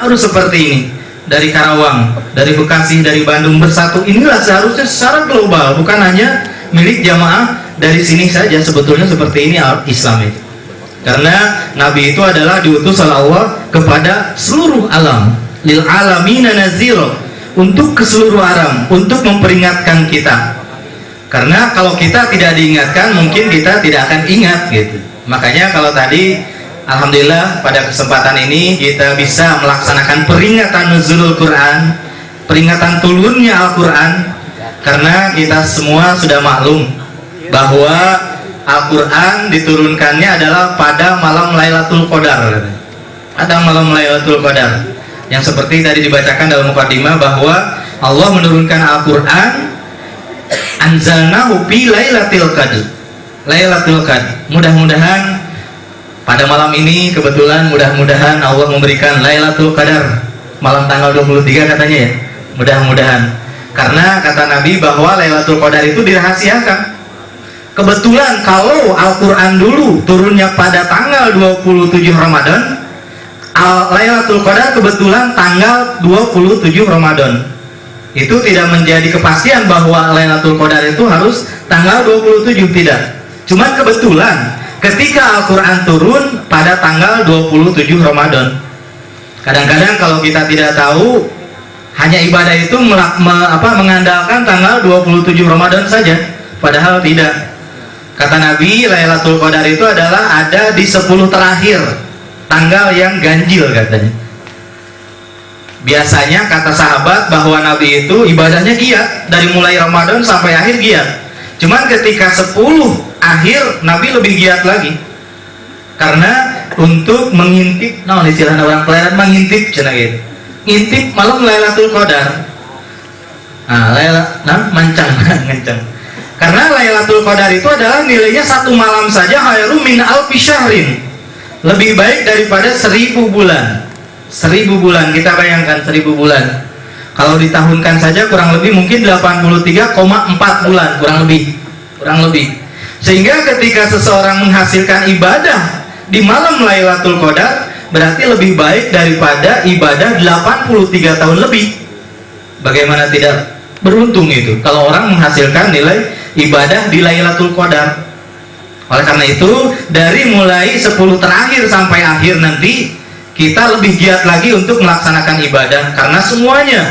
harus seperti ini. Dari Karawang, dari Bekasi, dari Bandung bersatu, inilah seharusnya secara global, bukan hanya milik jamaah dari sini saja. Sebetulnya seperti ini Islam itu. Karena Nabi itu adalah diutus oleh Allah kepada seluruh alam, lil alamina nazira, untuk ke seluruh alam, untuk memperingatkan kita. Karena kalau kita tidak diingatkan, mungkin kita tidak akan ingat gitu. Makanya kalau tadi alhamdulillah pada kesempatan ini kita bisa melaksanakan peringatan nuzulul Quran, peringatan turunnya Al-Quran. Karena kita semua sudah maklum bahwa Al-Quran diturunkannya adalah pada malam Lailatul Qadar. Pada malam Lailatul Qadar, yang seperti tadi dibacakan dalam mukadimah bahwa Allah menurunkan Al-Quran anzalnahu fi lailatul qadr. Lailatul Qadar. Mudah-mudahan pada malam ini kebetulan mudah-mudahan Allah memberikan Lailatul Qadar malam tanggal 23 katanya ya. Mudah-mudahan. Karena kata Nabi bahwa Lailatul Qadar itu dirahasiakan. Kebetulan kalau Al-Qur'an dulu turunnya pada tanggal 27 Ramadan, Lailatul Qadar kebetulan tanggal 27 Ramadan. Itu tidak menjadi kepastian bahwa Lailatul Qadar itu harus tanggal 27, tidak. Cuman kebetulan ketika Al-Quran turun pada tanggal 27 Ramadan. Kadang-kadang kalau kita tidak tahu, hanya ibadah itu mengandalkan tanggal 27 Ramadan saja, padahal tidak. Kata Nabi, Lailatul Qadar itu adalah ada di 10 terakhir, tanggal yang ganjil katanya. Biasanya kata sahabat bahwa Nabi itu ibadahnya giat dari mulai Ramadan sampai akhir giat. Cuman ketika 10 akhir Nabi lebih giat lagi, karena untuk mengintip, nah istilah orang pelayanan mengintip cenah gitu. Ngintip malam Lailatul Qadar. Mancang. Karena Lailatul Qadar itu adalah nilainya satu malam saja khairum min alfi syahrin. Lebih baik daripada 1000 bulan. 1000 bulan, kita bayangkan 1000 bulan. Kalau ditahunkan saja kurang lebih mungkin 83,4 bulan, kurang lebih. Sehingga ketika seseorang menghasilkan ibadah di malam Lailatul Qadar, berarti lebih baik daripada ibadah 83 tahun lebih. Bagaimana tidak beruntung itu kalau orang menghasilkan nilai ibadah di Lailatul Qadar. Oleh karena itu, dari mulai 10 terakhir sampai akhir nanti, kita lebih giat lagi untuk melaksanakan ibadah, karena semuanya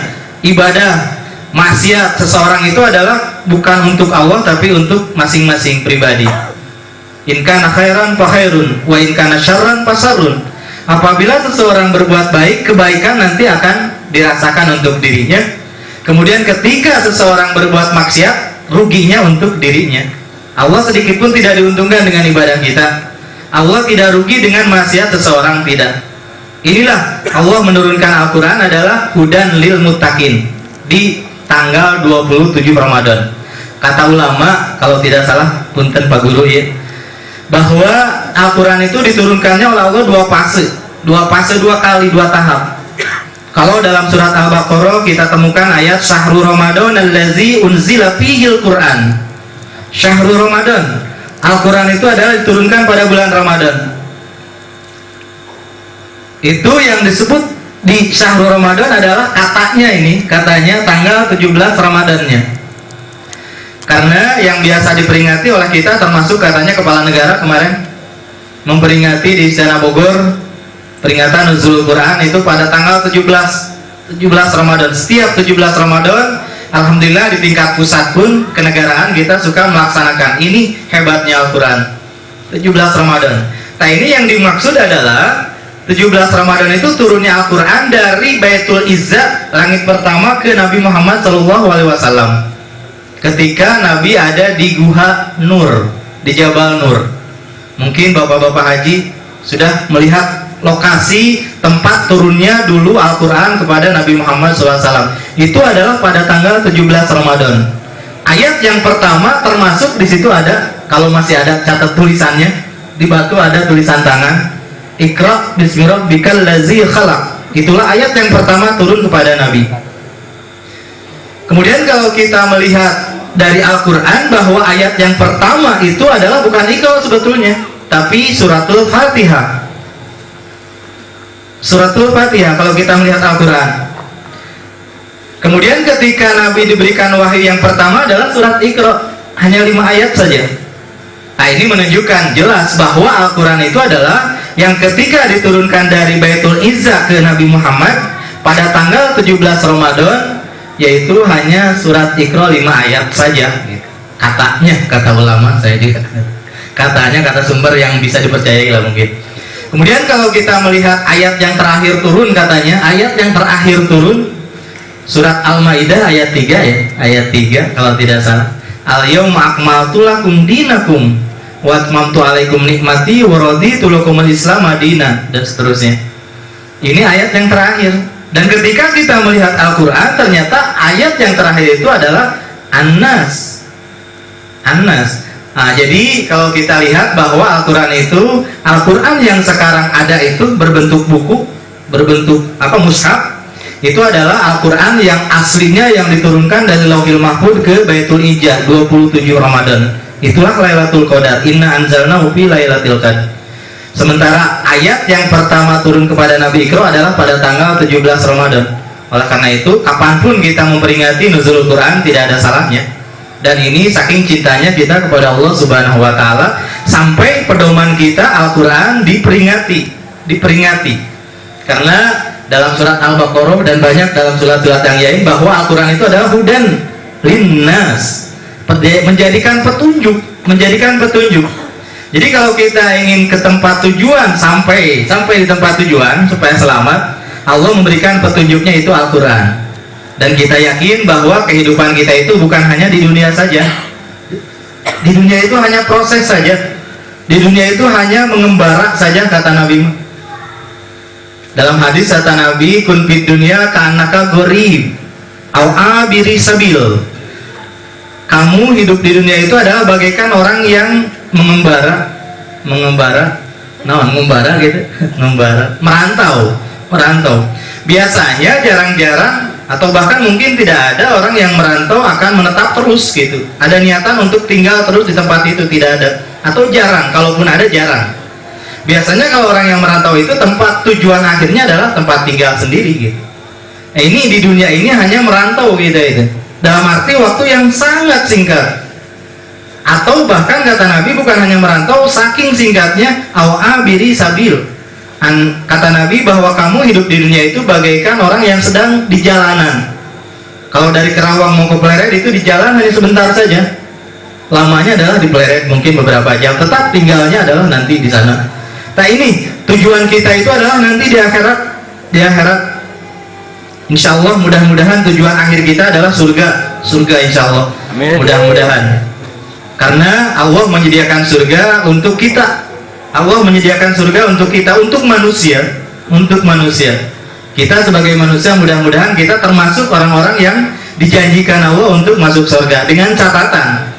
ibadah maksiat seseorang itu adalah bukan untuk Allah tapi untuk masing-masing pribadi. In kana khairan fa khairun wa in kana syarran fa syarrun. Apabila seseorang berbuat baik, kebaikan nanti akan dirasakan untuk dirinya. Kemudian ketika seseorang berbuat maksiat, ruginya untuk dirinya. Allah sedikit pun tidak diuntungkan dengan ibadah kita. Allah tidak rugi dengan maksiat seseorang, tidak. Inilah Allah menurunkan Al-Quran adalah hudan lil muttaqin di tanggal 27 Ramadan. Kata ulama, kalau tidak salah, punten Pak Guru ya, bahwa Al-Quran itu diturunkannya oleh Allah dua fase, dua kali, dua tahap. Kalau dalam surat Al-Baqarah kita temukan ayat Syahrul Ramadan allazi unzila fihil Quran. Syahrul Ramadan, Al-Quran itu adalah diturunkan pada bulan Ramadan. Itu yang disebut di Syahrul Ramadan adalah katanya tanggal 17 Ramadannya. Karena yang biasa diperingati oleh kita, termasuk katanya kepala negara kemarin memperingati di Istana Bogor peringatan Nuzul Quran itu pada tanggal 17 Ramadan. Setiap 17 Ramadan, alhamdulillah di tingkat pusat pun kenegaraan kita suka melaksanakan. Ini hebatnya Al-Quran. 17 Ramadan. Nah, ini yang dimaksud adalah 17 Ramadan itu turunnya Al-Quran dari Baitul Izzah langit pertama ke Nabi Muhammad SAW. Ketika Nabi ada di Guha Nur, di Jabal Nur. Mungkin bapak-bapak haji sudah melihat lokasi tempat turunnya dulu Al-Quran kepada Nabi Muhammad SAW. Itu adalah pada tanggal 17 Ramadan. Ayat yang pertama termasuk di situ ada, kalau masih ada catat tulisannya, di batu ada tulisan tangan. Iqra bismi rabbikal ladzi khalaq. Itulah ayat yang pertama turun kepada Nabi. Kemudian kalau kita melihat dari Al-Quran bahwa ayat yang pertama itu adalah bukan Iqra sebetulnya, tapi suratul Fatihah. Suratul Fatihah kalau kita melihat Al-Quran. Kemudian ketika Nabi diberikan wahyu yang pertama adalah surat Iqra, hanya 5 ayat saja. Nah, ini menunjukkan jelas bahwa Al-Quran itu adalah yang ketika diturunkan dari Baitul Izzah ke Nabi Muhammad pada tanggal 17 Ramadan, yaitu hanya surat Iqra 5 ayat saja. Katanya, kata ulama, saya juga katanya, kata sumber yang bisa dipercayai lah mungkin. Kemudian kalau kita melihat ayat yang terakhir turun, katanya ayat yang terakhir turun surat Al-Maidah ayat 3 ya, ayat 3 kalau tidak salah. Al-yawma akmaltu lakum dinakum wa atmamtu alaikum nikmati wa raditu lakumul Islam madina, dan seterusnya. Ini ayat yang terakhir. Dan ketika kita melihat Al-Quran, ternyata ayat yang terakhir itu adalah An-Nas. An-Nas. Nah, jadi kalau kita lihat bahwa Al-Quran itu, Al-Quran yang sekarang ada itu berbentuk buku, berbentuk mushaf. Itu adalah Al-Quran yang aslinya yang diturunkan dari Lauhil Mahfuz ke Baitul Izzah 27 Ramadan. Itulah Lailatul Qadar. Inna anzalnahu fi Lailatul Qadar. Sementara ayat yang pertama turun kepada Nabi Iqra adalah pada tanggal 17 Ramadan. Oleh karena itu, kapanpun kita memperingati nuzul Quran tidak ada salahnya. Dan ini saking cintanya kita kepada Allah Subhanahu wa Ta'ala, sampai pedoman kita Al-Quran diperingati. Karena dalam surat Al-Baqarah dan banyak dalam surat-surat yang lain bahwa Al-Quran itu adalah hudan linnas, menjadikan petunjuk. Jadi kalau kita ingin ke tempat tujuan, sampai di tempat tujuan supaya selamat, Allah memberikan petunjuknya itu Al-Quran. Dan kita yakin bahwa kehidupan kita itu bukan hanya di dunia saja. Di dunia itu hanya proses saja. Di Di dunia itu hanya mengembara saja, kata Nabi. Dalam hadis kata Nabi, kun fid dunya ka'annaka gharib au abiri sabil. Kamu hidup di dunia itu adalah bagaikan orang yang mengembara gitu, merantau. Biasanya jarang-jarang atau bahkan mungkin tidak ada orang yang merantau akan menetap terus gitu. Ada niatan untuk tinggal terus di tempat itu, tidak ada. Atau jarang, kalaupun ada jarang. Biasanya kalau orang yang merantau itu tempat tujuan akhirnya adalah tempat tinggal sendiri gitu. Nah, ini di dunia ini hanya merantau gitu itu. Dalam arti waktu yang sangat singkat. Atau bahkan kata Nabi bukan hanya merantau, saking singkatnya awabiri sabil. Kata Nabi bahwa kamu hidup di dunia itu bagaikan orang yang sedang di jalanan. Kalau dari Kerawang mau ke Pleret itu di jalan hanya sebentar saja. Lamanya adalah di Pleret mungkin beberapa jam, tetap tinggalnya adalah nanti di sana. Nah ini tujuan kita itu adalah nanti di akhirat. Di akhirat insya Allah mudah-mudahan tujuan akhir kita adalah surga insya Allah. Mudah-mudahan. Karena Allah menyediakan surga untuk kita. Allah menyediakan surga untuk kita, untuk manusia. Kita sebagai manusia mudah-mudahan kita termasuk orang-orang yang dijanjikan Allah untuk masuk surga dengan catatan.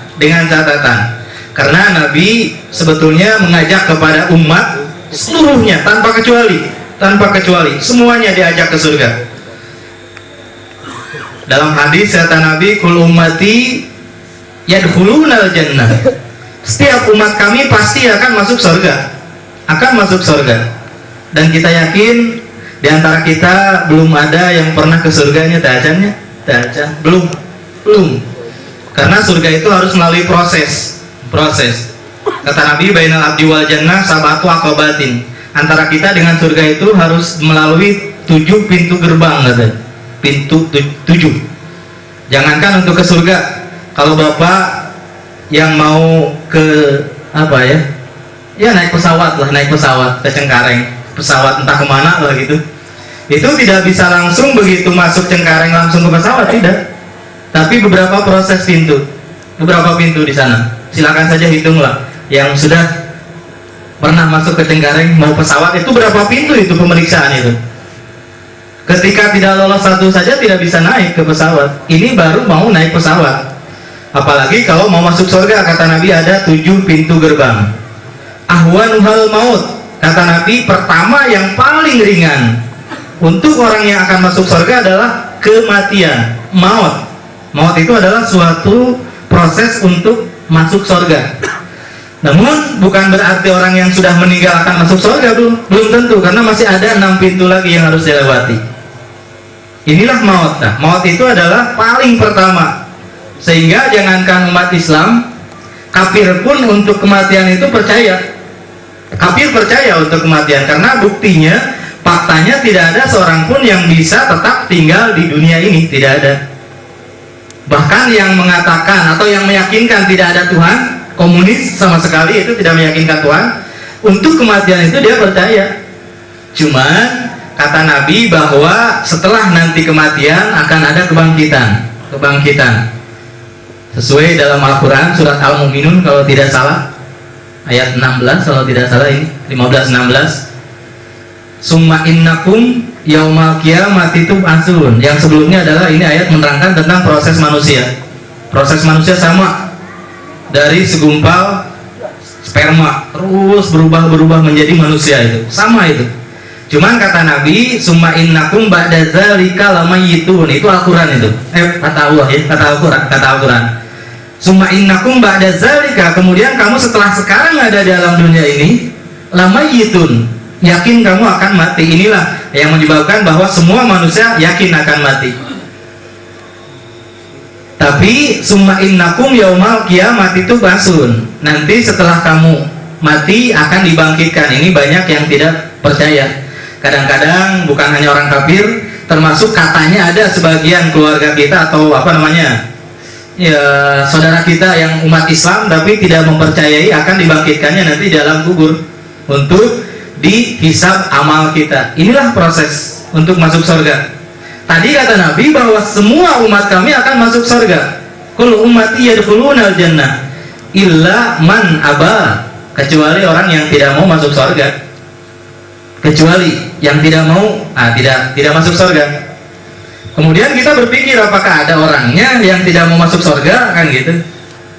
Karena Nabi sebetulnya mengajak kepada umat seluruhnya tanpa kecuali semuanya diajak ke surga. Dalam hadis kata Nabi, kul ummati yadkhulunal jannah. Setiap umat kami pasti akan masuk surga. Dan kita yakin di antara kita belum ada yang pernah ke surganya, belum. Karena surga itu harus melalui proses. Kata Nabi, bainal abdi wal jannah sab'atu aqabatin. Antara kita dengan surga itu harus melalui 7 pintu gerbang, kata. Pintu 7. Jangankan untuk ke surga, kalau Bapak yang mau ke naik pesawat ke Cengkareng, pesawat entah kemana lah gitu, itu tidak bisa langsung begitu masuk Cengkareng langsung ke pesawat, tidak. Tapi beberapa pintu di sana. Silakan saja hitunglah yang sudah pernah masuk ke Cengkareng mau pesawat itu berapa pintu itu pemeriksaan itu. Ketika tidak lolos satu saja tidak bisa naik ke pesawat. Ini baru mau naik pesawat. Apalagi kalau mau masuk surga, kata Nabi ada 7 pintu gerbang. Ahwanuhal maut, kata Nabi pertama yang paling ringan untuk orang yang akan masuk surga adalah kematian, maut. Maut itu adalah suatu proses untuk masuk surga. Namun bukan berarti orang yang sudah meninggal akan masuk surga, belum tentu, karena masih ada 6 pintu lagi yang harus dilewati. Inilah maut. Nah, maut itu adalah paling pertama. Sehingga jangankan umat Islam, kafir pun untuk kematian itu percaya. Kafir percaya untuk kematian karena buktinya, faktanya tidak ada seorang pun yang bisa tetap tinggal di dunia ini, tidak ada. Bahkan yang mengatakan atau yang meyakinkan tidak ada Tuhan, komunis sama sekali itu tidak meyakinkan Tuhan, untuk kematian itu dia percaya. Cuman kata Nabi bahwa setelah nanti kematian akan ada kebangkitan. Sesuai dalam Al-Quran surat Al-Mu'minun kalau tidak salah ayat 16, kalau tidak salah ini 15-16. Summa innakum yaumal qiyamati tub'atsun. Yang sebelumnya adalah ini ayat menerangkan tentang proses manusia. Proses manusia sama, dari segumpal sperma terus berubah menjadi manusia, itu sama itu. Cuman kata Nabi, summa innakum ba'da dzalika lamayitun. Itu Al-Quran itu. Kata Allah ya, kata Al-Quran. Summa innakum ba'da dzalika, kemudian kamu setelah sekarang ada di alam dunia ini, lamayitun, yakin kamu akan mati. Inilah yang menyebabkan bahwa semua manusia yakin akan mati. Tapi summa innakum yaumal qiyamati tub'atsun. Nanti setelah kamu mati akan dibangkitkan. Ini banyak yang tidak percaya. Kadang-kadang bukan hanya orang kafir, termasuk katanya ada sebagian keluarga kita atau saudara kita yang umat Islam tapi tidak mempercayai akan dibangkitkannya nanti dalam kubur untuk dihisab amal kita. Inilah proses untuk masuk surga. Tadi kata Nabi bahwa semua umat kami akan masuk surga. Kullu ummati yadkhulunal jannah illa man aba. kecuali orang yang tidak mau masuk surga. Kecuali yang tidak mau tidak masuk surga. Kemudian kita berpikir apakah ada orangnya yang tidak mau masuk surga, kan gitu.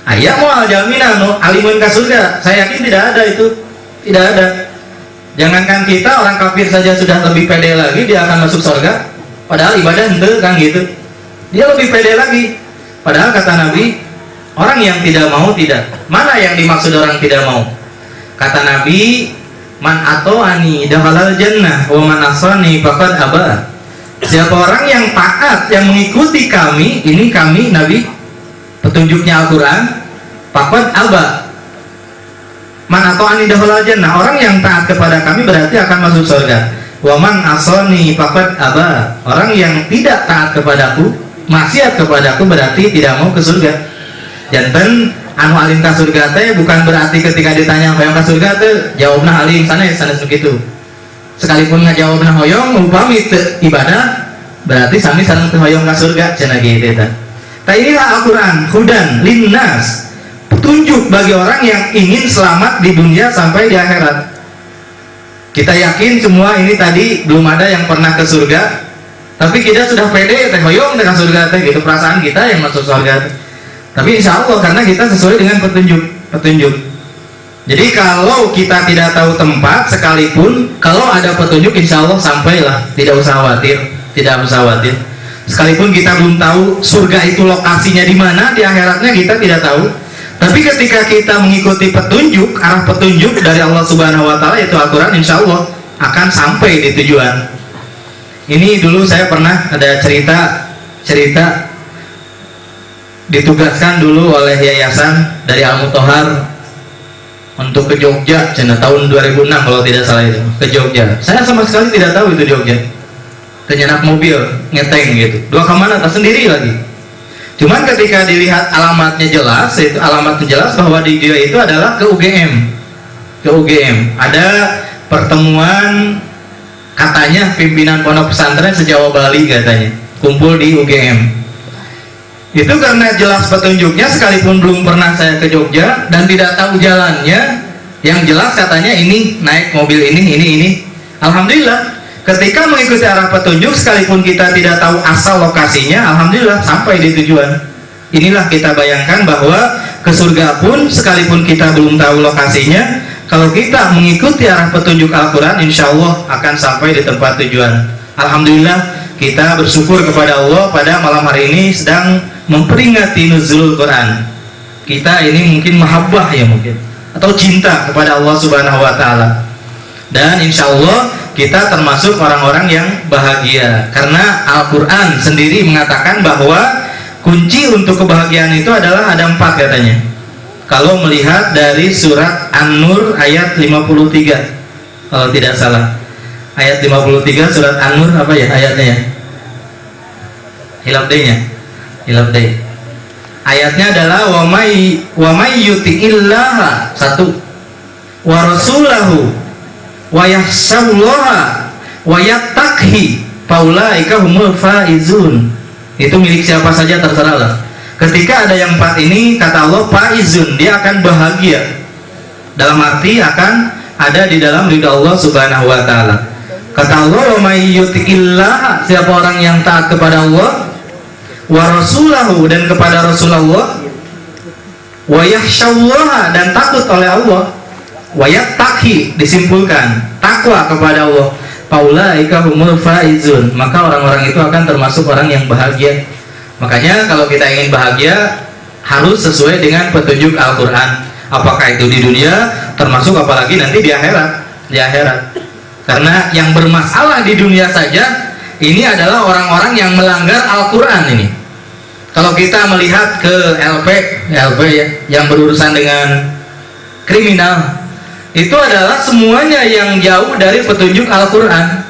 Ayah mau jaminan alimun ke surga. Saya yakin tidak ada itu. Tidak ada. Jangankan kita, orang kafir saja sudah lebih pede lagi dia akan masuk surga. Padahal ibadah ente, kan gitu. Dia lebih pede lagi. Padahal kata Nabi, orang yang tidak mau tidak. Mana yang dimaksud orang tidak mau? Kata Nabi, man ato'ani dakhalal jannah wa man asani faqad aba. Siapa orang yang taat, yang mengikuti kami, ini kami Nabi, petunjuknya Al-Quran, faqad aba. Man ato'ani dakhalal jannah, orang yang taat kepada kami berarti akan masuk surga. Wa man asani faqad aba. Orang yang tidak taat kepadaku, maksiat kepadaku berarti tidak mau ke surga. Janten anu alim ka surga teh bukan berarti ketika ditanya hoyong ka surga teh jawabna alim sana begitu. Sekalipun ngajawabna hoyong upami ibadah berarti sami sareng teu hoyong ka surga cenah kitu teh. Tah inilah Al-Qur'an hudan linnas, petunjuk bagi orang yang ingin selamat di dunia sampai di akhirat. Kita yakin semua ini tadi belum ada yang pernah ke surga, tapi kita sudah pede teh hoyong dengan surga teh gitu, perasaan kita yang masuk surga teh. Tapi insya Allah karena kita sesuai dengan petunjuk. Jadi kalau kita tidak tahu tempat sekalipun, kalau ada petunjuk insya Allah sampailah, tidak usah khawatir. Sekalipun kita belum tahu surga itu lokasinya di mana di akhiratnya kita tidak tahu. Tapi ketika kita mengikuti petunjuk, arah petunjuk dari Allah Subhanahu Wa Taala yaitu Al-Quran, insya Allah akan sampai di tujuan. Ini dulu saya pernah ada cerita ditugaskan dulu oleh yayasan dari Al-Mutahar untuk ke Jogja tahun 2006 kalau tidak salah itu, ke Jogja. Saya sama sekali tidak tahu itu Jogja. Kenyanak mobil ngeteng gitu, 2 kemana tak sendiri lagi. Cuman ketika dilihat alamatnya jelas, itu alamatnya jelas bahwa di dia itu adalah ke UGM. Ada pertemuan katanya pimpinan pondok pesantren se-Jawa Bali katanya kumpul di UGM. Itu karena jelas petunjuknya, sekalipun belum pernah saya ke Jogja dan tidak tahu jalannya, yang jelas katanya ini naik mobil ini. Alhamdulillah ketika mengikuti arah petunjuk, sekalipun kita tidak tahu asal lokasinya, alhamdulillah sampai di tujuan. Inilah kita bayangkan bahwa ke surga pun sekalipun kita belum tahu lokasinya, kalau kita mengikuti arah petunjuk Al-Quran, insya Allah akan sampai di tempat tujuan. Alhamdulillah kita bersyukur kepada Allah pada malam hari ini sedang memperingati nuzulul Quran. Kita ini mungkin mahabbah ya mungkin, atau cinta kepada Allah Subhanahu Wa Taala. Dan insya Allah kita termasuk orang-orang yang bahagia karena Al-Quran sendiri mengatakan bahwa kunci untuk kebahagiaan itu adalah ada 4 katanya. Kalau melihat dari surat An-Nur ayat 53 kalau tidak salah, ayat 53 surat An-Nur apa ya ayatnya ya? Hilaf deh. Ayatnya adalah wa may yuti'illaha 1 wa rasulahu wa yahsabullaha wa yattaqhi faulaika humul faizun. Itu milik siapa saja terserahlah. Ketika ada yang 4 ini kata Allah faizun, dia akan bahagia. Dalam arti akan ada di dalam ridha Allah Subhanahu Wa Taala. Kata Allah wa may yuti'illaha, siapa orang yang taat kepada Allah, wa rasulahu dan kepada Rasulullah, wa yakhsyallaha dan takut oleh Allah, wa yattaqi disimpulkan takwa kepada Allah, faulaika humul faizun, maka orang-orang itu akan termasuk orang yang bahagia. Makanya kalau kita ingin bahagia harus sesuai dengan petunjuk Al-Quran, apakah itu di dunia termasuk apalagi nanti di akhirat. Karena yang bermasalah di dunia saja ini adalah orang-orang yang melanggar Al-Quran ini. Kalau kita melihat ke LP ya, yang berurusan dengan kriminal, itu adalah semuanya yang jauh dari petunjuk Al-Quran.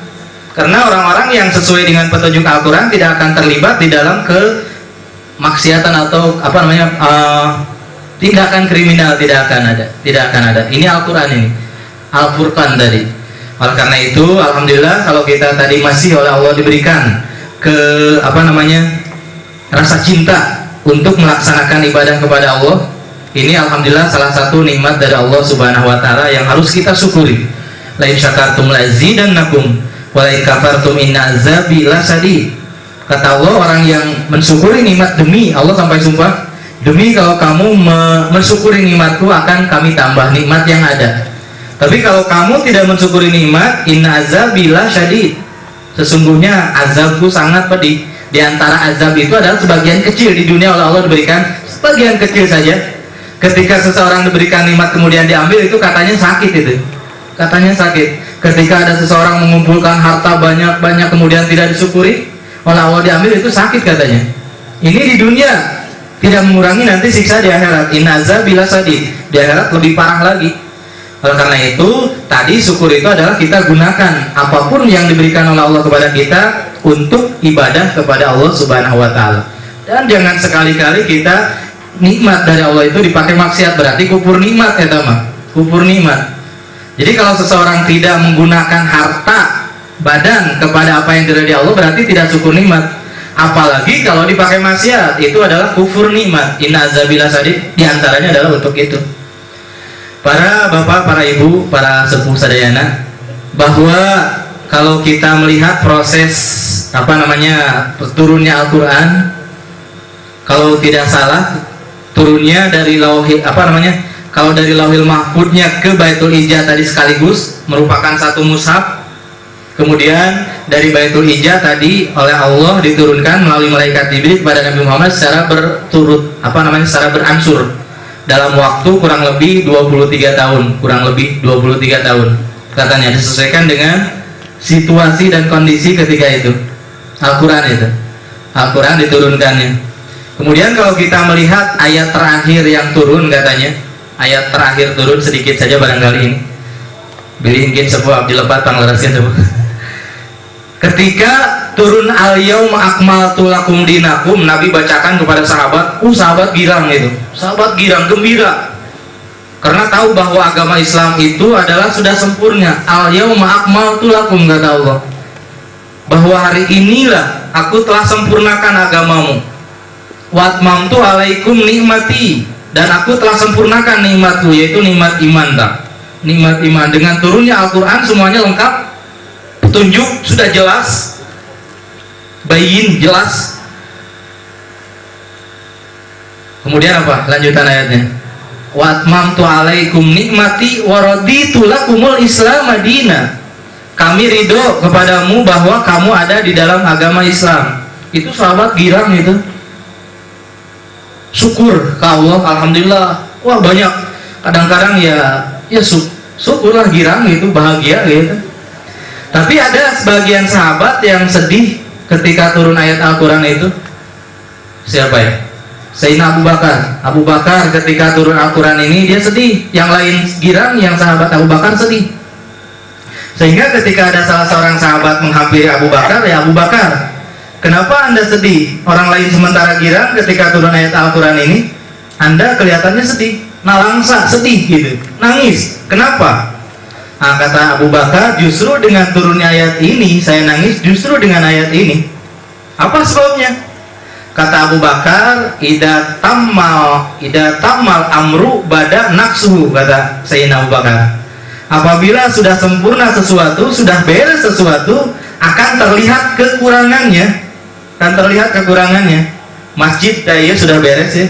Karena orang-orang yang sesuai dengan petunjuk Al-Quran tidak akan terlibat di dalam kemaksiatan atau tindakan kriminal, tidak akan ada. Ini Al-Quran ini, Al-Furqan tadi. Oleh karena itu, alhamdulillah kalau kita tadi masih oleh Allah diberikan rasa cinta untuk melaksanakan ibadah kepada Allah, Ini alhamdulillah salah satu nikmat dari Allah Subhanahu wa taala yang harus kita syukuri. La in syakartum la azidannakum wa la in kafartum inna azabi lasyadid. Kata Allah, orang yang mensyukuri nikmat demi Allah sampai sumpah, demi kalau kamu mensyukuri nikmatku akan kami tambah nikmat yang ada. Tapi kalau kamu tidak mensyukuri nikmat, inna azabi lasyadid. Sesungguhnya azabku sangat pedih. Di antara azab itu adalah sebagian kecil di dunia oleh Allah diberikan sebagian kecil saja. Ketika seseorang diberikan nikmat kemudian diambil, itu katanya sakit, itu katanya sakit. Ketika ada seseorang mengumpulkan harta banyak kemudian tidak disyukuri oleh Allah diambil, itu sakit katanya. Ini di dunia tidak mengurangi nanti siksa di akhirat. Inna azabi lasyadid. Di akhirat lebih parah lagi. Oleh karena itu tadi syukur itu adalah kita gunakan apapun yang diberikan oleh Allah kepada kita untuk ibadah kepada Allah Subhanahu wa taala. Dan jangan sekali-kali kita nikmat dari Allah itu dipakai maksiat, berarti kufur nikmat ya teman, kufur nikmat. Jadi kalau seseorang tidak menggunakan harta badan kepada apa yang dari Allah, berarti tidak syukur nikmat. Apalagi kalau dipakai maksiat, itu adalah kufur nikmat. Inna azabi lasyadid, diantaranya adalah untuk itu. Para bapak, para ibu, para sepuh sadayana, bahwa kalau kita melihat proses turunnya Al-Quran, kalau tidak salah turunnya dari kalau dari Lauhil Mahfudnya ke Baitul Izzah tadi sekaligus merupakan satu mushaf. Kemudian dari Baitul Izzah tadi oleh Allah diturunkan melalui malaikat Jibril kepada Nabi Muhammad secara berturut secara beransur dalam waktu kurang lebih 23 tahun, katanya disesuaikan dengan situasi dan kondisi ketika itu. Al-Quran diturunkannya. Kemudian kalau kita melihat ayat terakhir yang turun, katanya ayat terakhir turun sedikit saja barangkali ini. Bilingkin sebuah dilebat panglarasnya sebuah. Ketika turun al-yauma akmaltu lakum dinakum, Nabi bacakan kepada sahabat, sahabat girang itu. Sahabat girang, gembira. Karena tahu bahwa agama Islam itu adalah sudah sempurna. Al-yauma akmaltu lakum, kata Allah. Bahwa hari inilah aku telah sempurnakan agamamu. Wa atmamtu alaikum nikmati, dan aku telah sempurnakan nikmatku, yaitu nikmat iman. Nikmat iman. Dengan turunnya Al-Quran semuanya lengkap, petunjuk sudah jelas, bayin jelas. Kemudian apa lanjutan ayatnya? Wa atmamtu alaikum nikmati wa raditu lakumul Islam madina. Kami ridho kepadamu bahwa kamu ada di dalam agama Islam. Itu sahabat girang itu. Syukur ke Allah, alhamdulillah. Wah banyak. Kadang-kadang ya syukurlah, girang gitu, bahagia gitu. Tapi ada sebagian sahabat yang sedih ketika turun ayat Al-Quran itu. Siapa ya? Sayyidina Abu Bakar. Abu Bakar ketika turun Al-Quran ini dia sedih. Yang lain girang, yang sahabat Abu Bakar sedih. Sehingga ketika ada salah seorang sahabat menghampiri Abu Bakar, ya Abu Bakar, kenapa Anda sedih? Orang lain sementara girang ketika turun ayat Al-Quran ini, Anda kelihatannya sedih, nalangsa, sedih gitu, nangis. Kenapa? Nah, kata Abu Bakar, justru dengan turunnya ayat ini saya nangis, justru dengan ayat ini. Apa sebabnya? Kata Abu Bakar, ida tamal amru bada naksuhu, kata Sayyidina Abu Bakar. Apabila sudah sempurna sesuatu, sudah beres sesuatu, akan terlihat kekurangannya. Masjid ya sudah beres ya,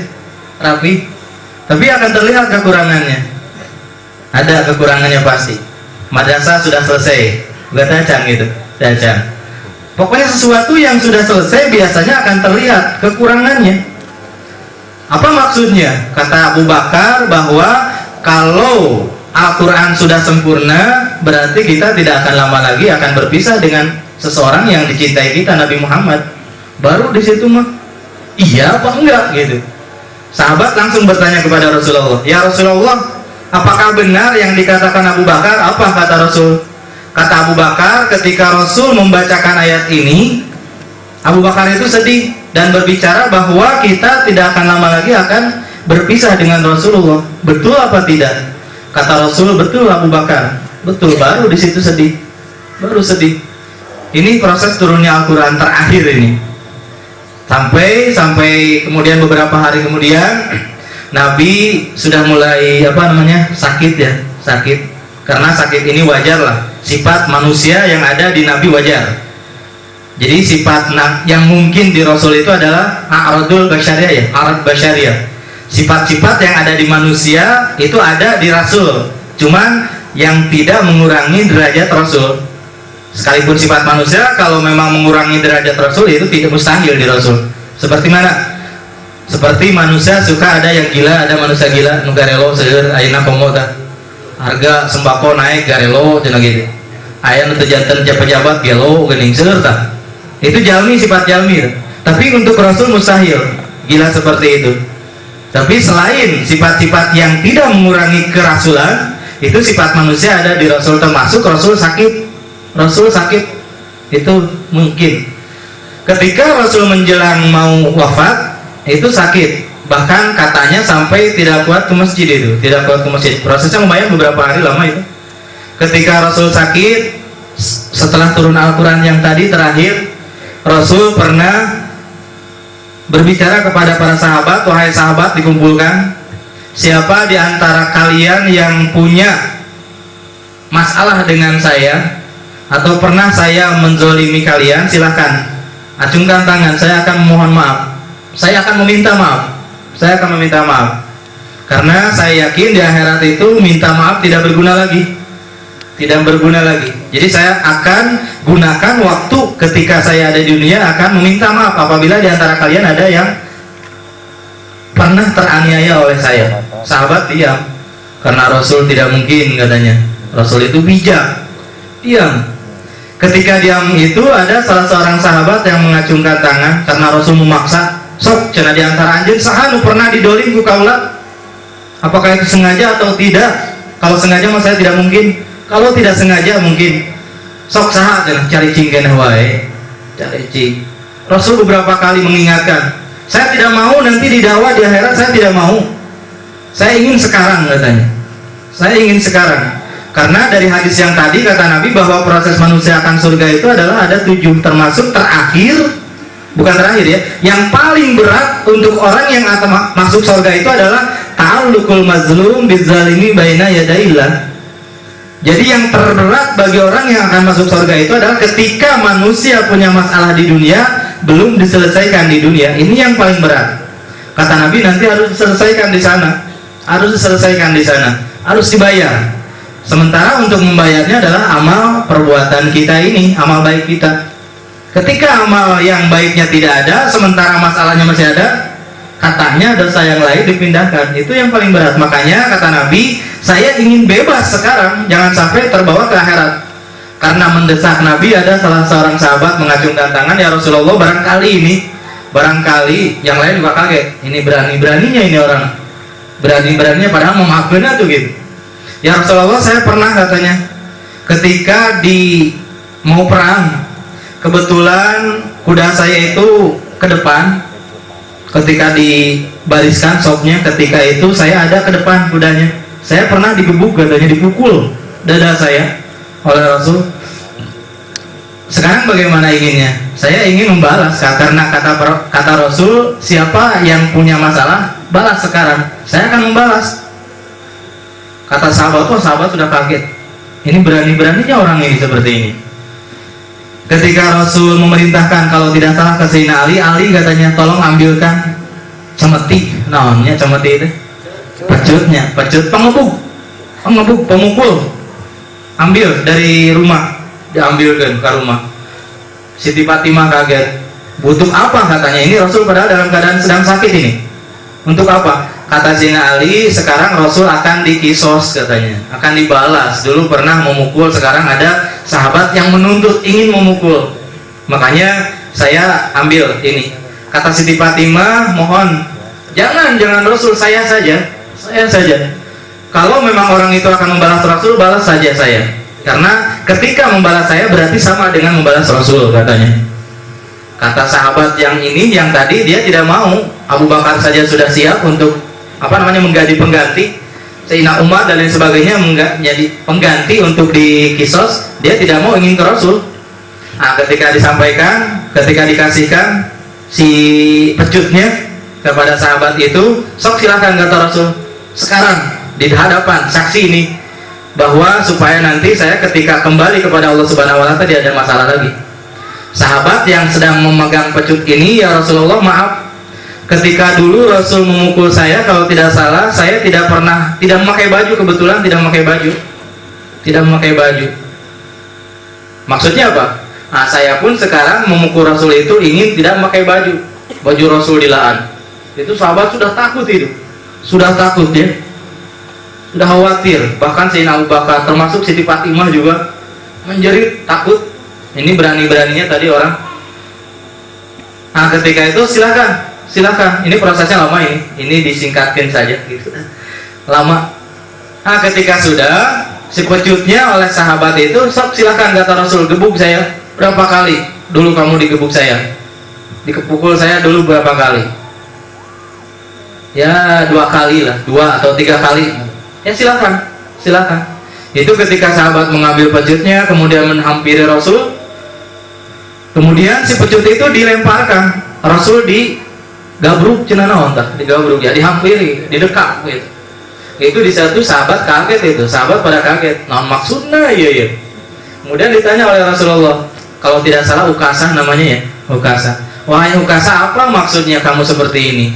rapi, tapi akan terlihat kekurangannya. Ada kekurangannya pasti. Madrasah sudah selesai, bukan dacang gitu, dacang. Pokoknya sesuatu yang sudah selesai biasanya akan terlihat kekurangannya. Apa maksudnya? Kata Abu Bakar bahwa kalau Al-Quran sudah sempurna, berarti kita tidak akan lama lagi akan berpisah dengan seseorang yang dicintai kita, Nabi Muhammad. Baru di situ mah, iya apa enggak gitu. Sahabat langsung bertanya kepada Rasulullah, ya Rasulullah, apakah benar yang dikatakan Abu Bakar? Apa kata Rasul? Kata Abu Bakar, ketika Rasul membacakan ayat ini, Abu Bakar itu sedih dan berbicara bahwa kita tidak akan lama lagi akan berpisah dengan Rasulullah. Betul apa tidak? Kata Rasul, betul Abu Bakar, betul. Baru di situ sedih, baru sedih. Ini proses turunnya Al-Quran terakhir ini. Sampai kemudian beberapa hari kemudian Nabi sudah mulai sakit ya, sakit. Karena sakit ini wajar lah, sifat manusia yang ada di Nabi wajar. Jadi sifat yang mungkin di Rasul itu adalah a'radul basyariyah ya, arad basyariyah. Sifat-sifat yang ada di manusia itu ada di Rasul, cuman yang tidak mengurangi derajat Rasul. Sekalipun sifat manusia kalau memang mengurangi derajat Rasul itu tidak mustahil di Rasul. Seperti mana? Seperti manusia suka ada yang gila, ada manusia gila nu garelo seueur ayeuna komo tah. Harga sembako naik garelo cenah gitu. Aya nu teu janten pejabat gelo geuning seueur tah. Itu jalmi, sifat jalmi. Tapi untuk Rasul mustahil gila seperti itu. Tapi selain sifat-sifat yang tidak mengurangi kerasulan, itu sifat manusia ada di Rasul, termasuk Rasul sakit. Rasul sakit itu mungkin. Ketika Rasul menjelang mau wafat itu sakit, bahkan katanya sampai tidak kuat ke masjid itu, tidak kuat ke masjid. Prosesnya lumayan beberapa hari lama itu. Ketika Rasul sakit, setelah turun Al-Quran yang tadi terakhir, Rasul pernah berbicara kepada para sahabat, wahai sahabat dikumpulkan, siapa di antara kalian yang punya masalah dengan saya atau pernah saya menzolimi kalian, silahkan acungkan tangan, saya akan memohon maaf. Saya akan meminta maaf. Saya akan meminta maaf. Karena saya yakin di akhirat itu minta maaf tidak berguna lagi. Tidak berguna lagi. Jadi saya akan gunakan waktu ketika saya ada di dunia akan meminta maaf apabila di antara kalian ada yang pernah teraniaya oleh saya. Sahabat diam. Karena Rasul tidak mungkin katanya. Rasul itu bijak. Diam. Ketika diam itu ada salah seorang sahabat yang mengacungkan tangan karena Rasul memaksa. Sok cenah di antara anjeun saha nu pernah didolim ku kaula? Apakah itu sengaja atau tidak? Kalau sengaja mah saya tidak mungkin. Kalau tidak sengaja mungkin. Sok saha cenah cari cing keneh wae. Cari cing. Rasul beberapa kali mengingatkan, saya tidak mau nanti didakwa di akhirat, saya tidak mau. Saya ingin sekarang katanya. Saya ingin sekarang. Karena dari hadis yang tadi kata Nabi bahwa proses manusia akan surga itu adalah ada 7, termasuk terakhir. Bukan terakhir ya, yang paling berat untuk orang yang akan masuk surga itu adalah ta'alluqul mazlum bizzalimi baina yadaillah. Jadi yang terberat bagi orang yang akan masuk surga itu adalah ketika manusia punya masalah di dunia belum diselesaikan di dunia. Ini yang paling berat. Kata Nabi nanti harus diselesaikan di sana. Harus diselesaikan di sana. Harus dibayar. Sementara untuk membayarnya adalah amal perbuatan kita ini, amal baik kita. Ketika amal yang baiknya tidak ada, sementara masalahnya masih ada, katanya dosa yang lain dipindahkan. Itu yang paling berat. Makanya kata Nabi, saya ingin bebas sekarang, jangan sampai terbawa ke akhirat. Karena mendesak Nabi, ada salah seorang sahabat mengacungkan tangan, ya Rasulullah, barangkali yang lain juga kaget. Ini berani-beraninya ini orang. Berani-beraninya padahal memaafkan tuh gitu. Ya Rasulullah, saya pernah katanya, ketika mau perang, kebetulan kuda saya itu ke depan. Ketika dibariskan sopnya, ketika itu saya ada ke depan kudanya. Saya pernah digebuk katanya, dipukul dada saya oleh Rasul. Sekarang bagaimana inginnya? Saya ingin membalas, karena kata Rasul, siapa yang punya masalah balas sekarang. Saya akan membalas. Kata sahabat, sahabat sudah kaget. Ini berani-beraninya orang ini seperti ini. Ketika Rasul memerintahkan, kalau tidak salah ke Sayyidina Ali katanya, tolong ambilkan cemeti, naonnya cemeti itu, pecut pemukul, ambil dari rumah, diambilkan ke rumah. Siti Fatimah kaget, butuh apa katanya, ini Rasul padahal dalam keadaan sedang sakit ini, untuk apa? Kata Sayyidina Ali, sekarang Rasul akan dikisos katanya, akan dibalas. Dulu pernah memukul, sekarang ada sahabat yang menuntut ingin memukul, makanya saya ambil ini. Kata Siti Fatimah, mohon jangan Rasul, saya saja. Kalau memang orang itu akan membalas Rasul, balas saja saya, karena ketika membalas saya berarti sama dengan membalas Rasul katanya. Kata sahabat yang ini, yang tadi, dia tidak mau. Abu Bakar saja sudah siap untuk menjadi pengganti. Sayyidina Umar dan lain sebagainya menjadi pengganti untuk dikisos. Dia tidak mau, ingin ke Rasul. Nah, ketika disampaikan, ketika dikasihkan si pecutnya, kepada sahabat itu, sok silahkan kata Rasul, sekarang di hadapan saksi ini, bahwa supaya nanti saya ketika kembali kepada Allah Subhanahu wa Ta'ala tidak ada masalah lagi. Sahabat yang sedang memegang pecut ini, ya Rasulullah, maaf, ketika dulu Rasul memukul saya, kalau tidak salah saya tidak memakai baju, kebetulan tidak memakai baju. Maksudnya apa? Nah, saya pun sekarang memukul Rasul itu ingin tidak memakai baju Rasul dilaan. Itu sahabat sudah takut ya, sudah khawatir. Bahkan Sayyidina Abu Bakar termasuk Siti Fatimah juga menjerit takut. Ini berani-beraninya tadi orang. Nah, ketika itu silakan. Ini prosesnya lama ini disingkatkan saja gitu. Lama. Nah, ketika sudah si pecutnya oleh sahabat itu, sok silakan kata Rasul, gebuk saya berapa kali dulu kamu digebuk saya, dipukul saya dulu berapa kali? Ya 2 kali lah, 2 atau 3 kali. Ya silakan. Itu ketika sahabat mengambil pecutnya kemudian menghampiri Rasul, kemudian si pecut itu dilemparkan, Rasul digabruk cenana ontah, digabruk ya, dihampiri, didekap gitu. Itu di satu sahabat kaget, itu sahabat pada kaget, nah maksudnya iya. Kemudian ditanya oleh Rasulullah, kalau tidak salah Ukasah namanya ya, Ukasah. Wahai Ukasah, apa maksudnya kamu seperti ini?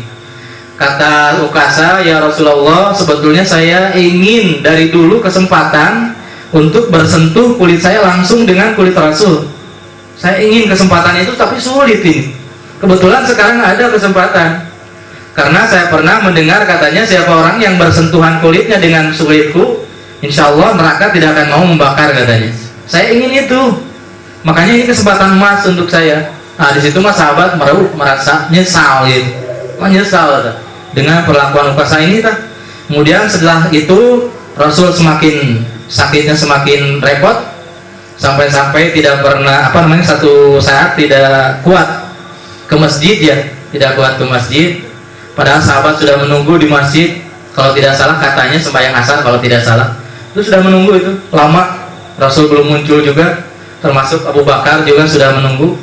Kata Ukasah, ya Rasulullah, sebetulnya saya ingin dari dulu kesempatan untuk bersentuh kulit saya langsung dengan kulit Rasul. Saya ingin kesempatan itu, tapi sulit ini. Kebetulan sekarang ada kesempatan. Karena saya pernah mendengar katanya siapa orang yang bersentuhan kulitnya dengan kulitku, insya Allah neraka tidak akan mau membakar katanya. Saya ingin itu, makanya ini kesempatan emas untuk saya. Nah di situ mas sahabat merasa nyesal gitu, menyesal dengan perlakuan Ukasah ini. Kemudian setelah itu Rasul semakin sakitnya semakin repot, sampai-sampai tidak pernah satu saat tidak kuat ke masjid ya, tidak kuat ke masjid. Padahal sahabat sudah menunggu di masjid, kalau tidak salah katanya sembahyang asar kalau tidak salah. Itu sudah menunggu itu lama, Rasul belum muncul juga, termasuk Abu Bakar juga sudah menunggu.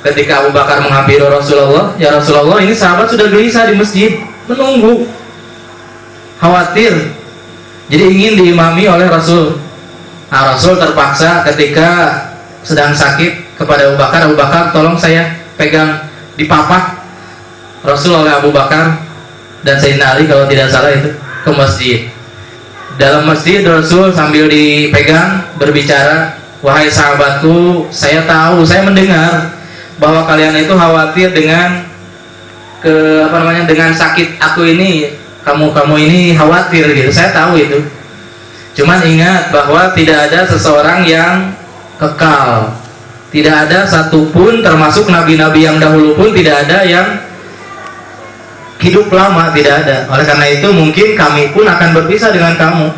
Ketika Abu Bakar menghampiri Rasulullah, ya Rasulullah, ini sahabat sudah gelisah di masjid, menunggu, khawatir, jadi ingin diimami oleh Rasul. Nah, Rasul terpaksa ketika sedang sakit kepada Abu Bakar, tolong saya pegang di papak Rasul oleh Abu Bakar dan Sayyidina Ali kalau tidak salah itu ke masjid. Dalam masjid Rasul sambil dipegang berbicara, wahai sahabatku, saya tahu, saya mendengar bahwa kalian itu khawatir dengan dengan sakit aku ini, kamu ini khawatir gitu. Saya tahu itu. Cuman ingat bahwa tidak ada seseorang yang kekal. Tidak ada satupun, termasuk nabi-nabi yang dahulu pun tidak ada yang hidup lama, tidak ada. Oleh karena itu mungkin kami pun akan berpisah dengan kamu.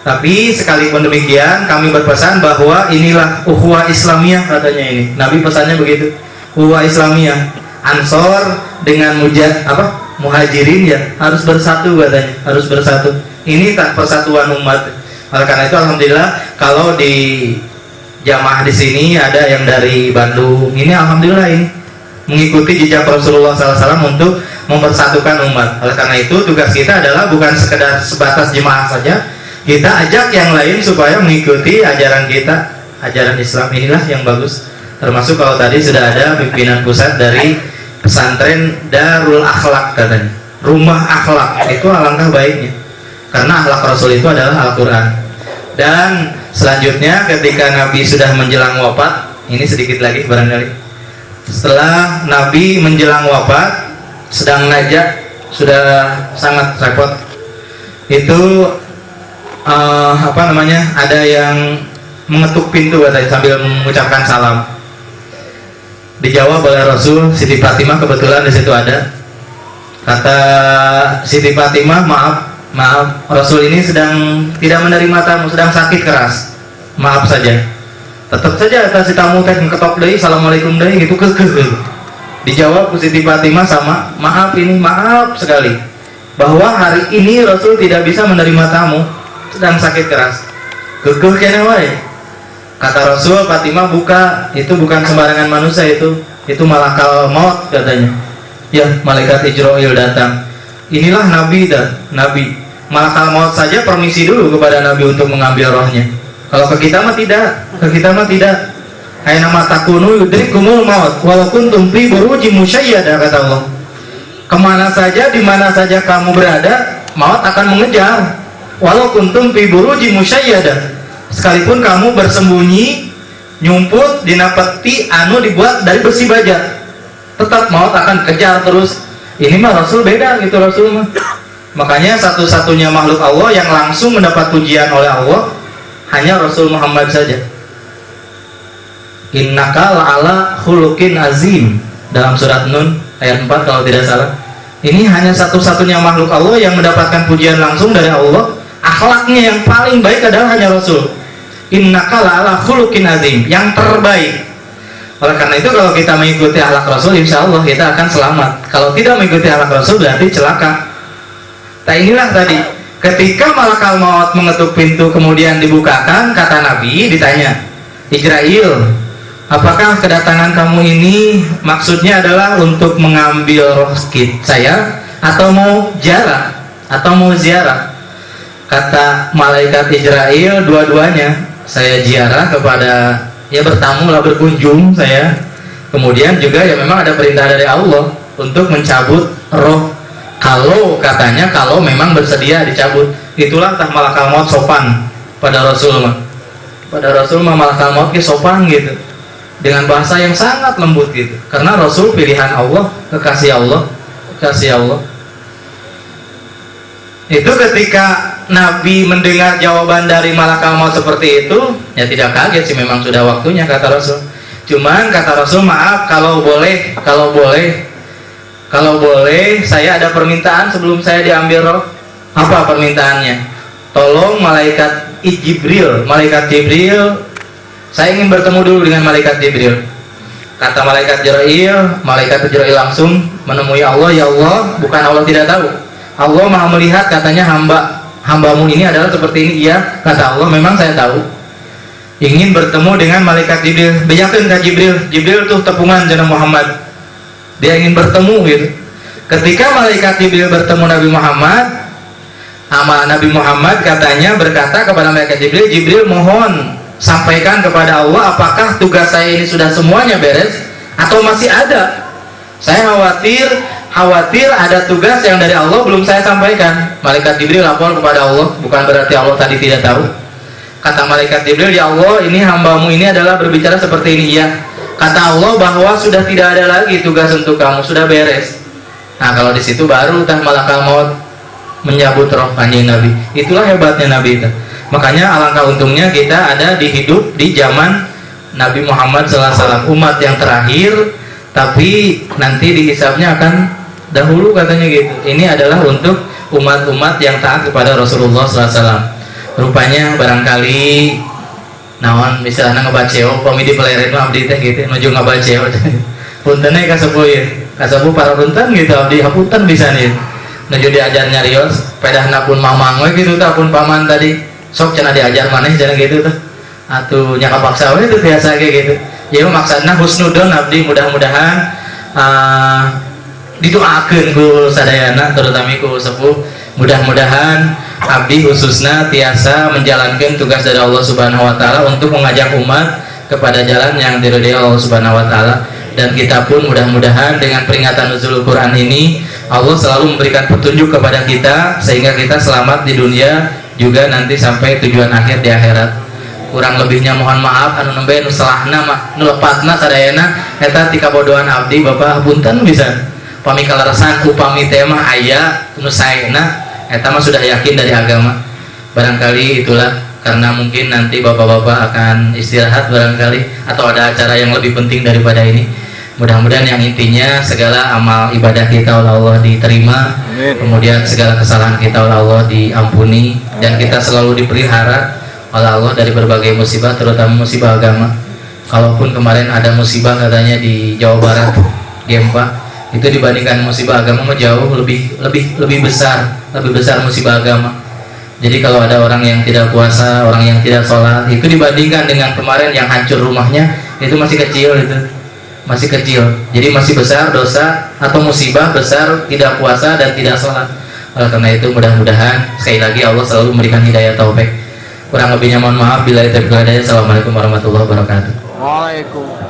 Tapi sekalipun demikian kami berpesan bahwa inilah ukhuwah Islamiyah katanya ini. Nabi pesannya begitu. Ukhuwah Islamiyah. Ansor dengan Muhajirin ya harus bersatu katanya, harus bersatu. Ini tak persatuan umat. Oleh karena itu alhamdulillah kalau di jamaah di sini ada yang dari Bandung. Ini alhamdulillah ini mengikuti jejak Rasulullah SAW untuk mempersatukan umat. Oleh karena itu tugas kita adalah bukan sekedar sebatas jemaah saja, kita ajak yang lain supaya mengikuti ajaran kita, ajaran Islam inilah yang bagus. Termasuk kalau tadi sudah ada pimpinan pusat dari pesantren Darul Akhlak katanya, rumah akhlak, itu alangkah baiknya karena akhlak Rasul itu adalah Al-Quran. Dan selanjutnya ketika Nabi sudah menjelang wafat, ini sedikit lagi barangkali, setelah Nabi menjelang wafat sedang najak, sudah sangat repot, itu ada yang mengetuk pintu katanya sambil mengucapkan salam. Dijawab oleh Rasul. Siti Fatimah kebetulan di situ ada. Kata Siti Fatimah, maaf, Rasul ini sedang tidak menerima tamu, sedang sakit keras. Maaf saja. Tetap saja kasih tamu teh ketok deui, assalamualaikum deui gitu kekeh. Dijawab Siti Fatimah sama, maaf sekali bahwa hari ini Rasul tidak bisa menerima tamu, sedang sakit keras. Kekeh kene wae. Kata Rasul, Fatimah buka, itu bukan sembarangan manusia, itu malakal maut katanya. ya malaikat Israil datang. Inilah nabi dan nabi. Malakal maut saja permisi dulu kepada nabi untuk mengambil rohnya. Kalau ke kita mah tidak, Aina matakunu yudrikumul maut walau kuntum fi burujim musyayyada, kata Allah. Kemana saja, di mana saja kamu berada, maut akan mengejar. Walau kuntum fi burujim musyayyada, sekalipun kamu bersembunyi nyumput di peti anu dibuat dari besi baja, tetap maut akan kejar terus. Ini mah Rasul beda gitu, Rasul mah. Makanya satu-satunya makhluk Allah yang langsung mendapat pujian oleh Allah hanya Rasul Muhammad saja. Innaka la'ala khuluqin azim, dalam surat Nun ayat 4 kalau tidak salah. Ini hanya satu-satunya makhluk Allah yang mendapatkan pujian langsung dari Allah. Akhlaknya yang paling baik adalah hanya Rasul. Innaka la'ala khuluqin azim, yang terbaik. Oleh karena itu kalau kita mengikuti akhlak Rasul, insya Allah kita akan selamat. Kalau tidak mengikuti akhlak Rasul berarti celaka. Nah inilah tadi, ketika malakal maut mengetuk pintu kemudian dibukakan, kata Nabi, ditanya, Israil, apakah kedatangan kamu ini maksudnya adalah untuk mengambil roh saya atau mau ziarah? Kata malaikat Israil, dua-duanya. Saya ziarah kepada, ya bertamu lah, berkunjung saya. Kemudian juga ya memang ada perintah dari Allah untuk mencabut roh. Kalau katanya, kalau memang bersedia dicabut. Itulah tah malakal maut sopan pada Rasul mah. Pada Rasul mah malakal maut sopan gitu, dengan bahasa yang sangat lembut gitu. Karena Rasul pilihan Allah, kekasih Allah. Itu ketika Nabi mendengar jawaban dari malakal maut seperti itu, ya tidak kaget sih, memang sudah waktunya, kata Rasul. Cuman kata Rasul, maaf, kalau boleh saya ada permintaan sebelum saya diambil roh. Apa permintaannya? Tolong malaikat Jibril, saya ingin bertemu dulu dengan malaikat Jibril. Kata malaikat Jibril langsung menemui Allah. Ya Allah, bukan Allah tidak tahu, Allah maha melihat. Katanya hambamu ini adalah seperti ini. Iya, kata Allah, memang saya tahu. Ingin bertemu dengan malaikat Jibril. Bejakeun ka Jibril tuh tepungan jeneng Muhammad. Dia ingin bertemu gitu. Ketika malaikat Jibril bertemu Nabi Muhammad, Nabi Muhammad katanya berkata kepada malaikat Jibril, mohon sampaikan kepada Allah, apakah tugas saya ini sudah semuanya beres atau masih ada? Saya khawatir ada tugas yang dari Allah belum saya sampaikan. Malaikat Jibril lapor kepada Allah, bukan berarti Allah tadi tidak tahu. Kata malaikat Jibril, ya Allah, ini hambamu ini adalah berbicara seperti ini. Ya, kata Allah bahwa sudah tidak ada lagi tugas untuk kamu, sudah beres. Nah, kalau di situ baru malakal maut menyambut roh kanjeng Nabi. Itulah hebatnya Nabi itu. Makanya alangkah untungnya kita ada hidup di zaman Nabi Muhammad SAW, umat yang terakhir, tapi nanti dihisabnya akan dahulu, katanya gitu. Ini adalah untuk umat-umat yang taat kepada Rasulullah SAW. Rupanya barangkali naon misalnya ngebaceo pami di peleret mah abdi teh gitu nuju ngabaceo punten ka sepuh para punten gitu abdi hapunten bisa nih nuju diajar nyarios pedahna pun mamang we gitu tah pun paman tadi sok cenah diajar maneh cenah gitu tah atuh nya kapaksa we teh biasa kayak gitu. Jadi maksudna husnudon abdi mudah-mudahan didoakeun ku sadayana terutama ku sepuh, mudah-mudahan abdi khususnya tiasa menjalankan tugas dari Allah Subhanahu wa taala untuk mengajak umat kepada jalan yang diridhai Allah Subhanahu wa taala. Dan kita pun mudah-mudahan dengan peringatan nuzul Quran ini Allah selalu memberikan petunjuk kepada kita sehingga kita selamat di dunia juga nanti sampai tujuan akhir di akhirat. Kurang lebihnya mohon maaf anu nembe nu salahna mah nu lepatna sadayana eta ti kabodohan abdi Bapak punten bisa pami kaleresan upami teh mah aya nu saena eta mah sudah yakin dari agama. Barangkali itulah, karena mungkin nanti bapak-bapak akan istirahat barangkali atau ada acara yang lebih penting daripada ini. Mudah-mudahan yang intinya segala amal ibadah kita oleh Allah diterima. Amin. Kemudian segala kesalahan kita oleh Allah diampuni. Dan kita selalu dipelihara oleh Allah dari berbagai musibah, terutama musibah agama. Kalaupun kemarin ada musibah katanya di Jawa Barat, gempa, itu dibandingkan musibah agama jauh lebih besar musibah agama. Jadi kalau ada orang yang tidak puasa, orang yang tidak sholat, itu dibandingkan dengan kemarin yang hancur rumahnya, itu masih kecil itu. masih kecil, jadi masih besar dosa atau musibah besar tidak puasa dan tidak sholat. Oleh karena itu mudah-mudahan sekali lagi Allah selalu memberikan hidayah taufik. Kurang lebihnya mohon maaf. Bila itu berkata, assalamualaikum warahmatullahi wabarakatuh. Waalaikumsalam.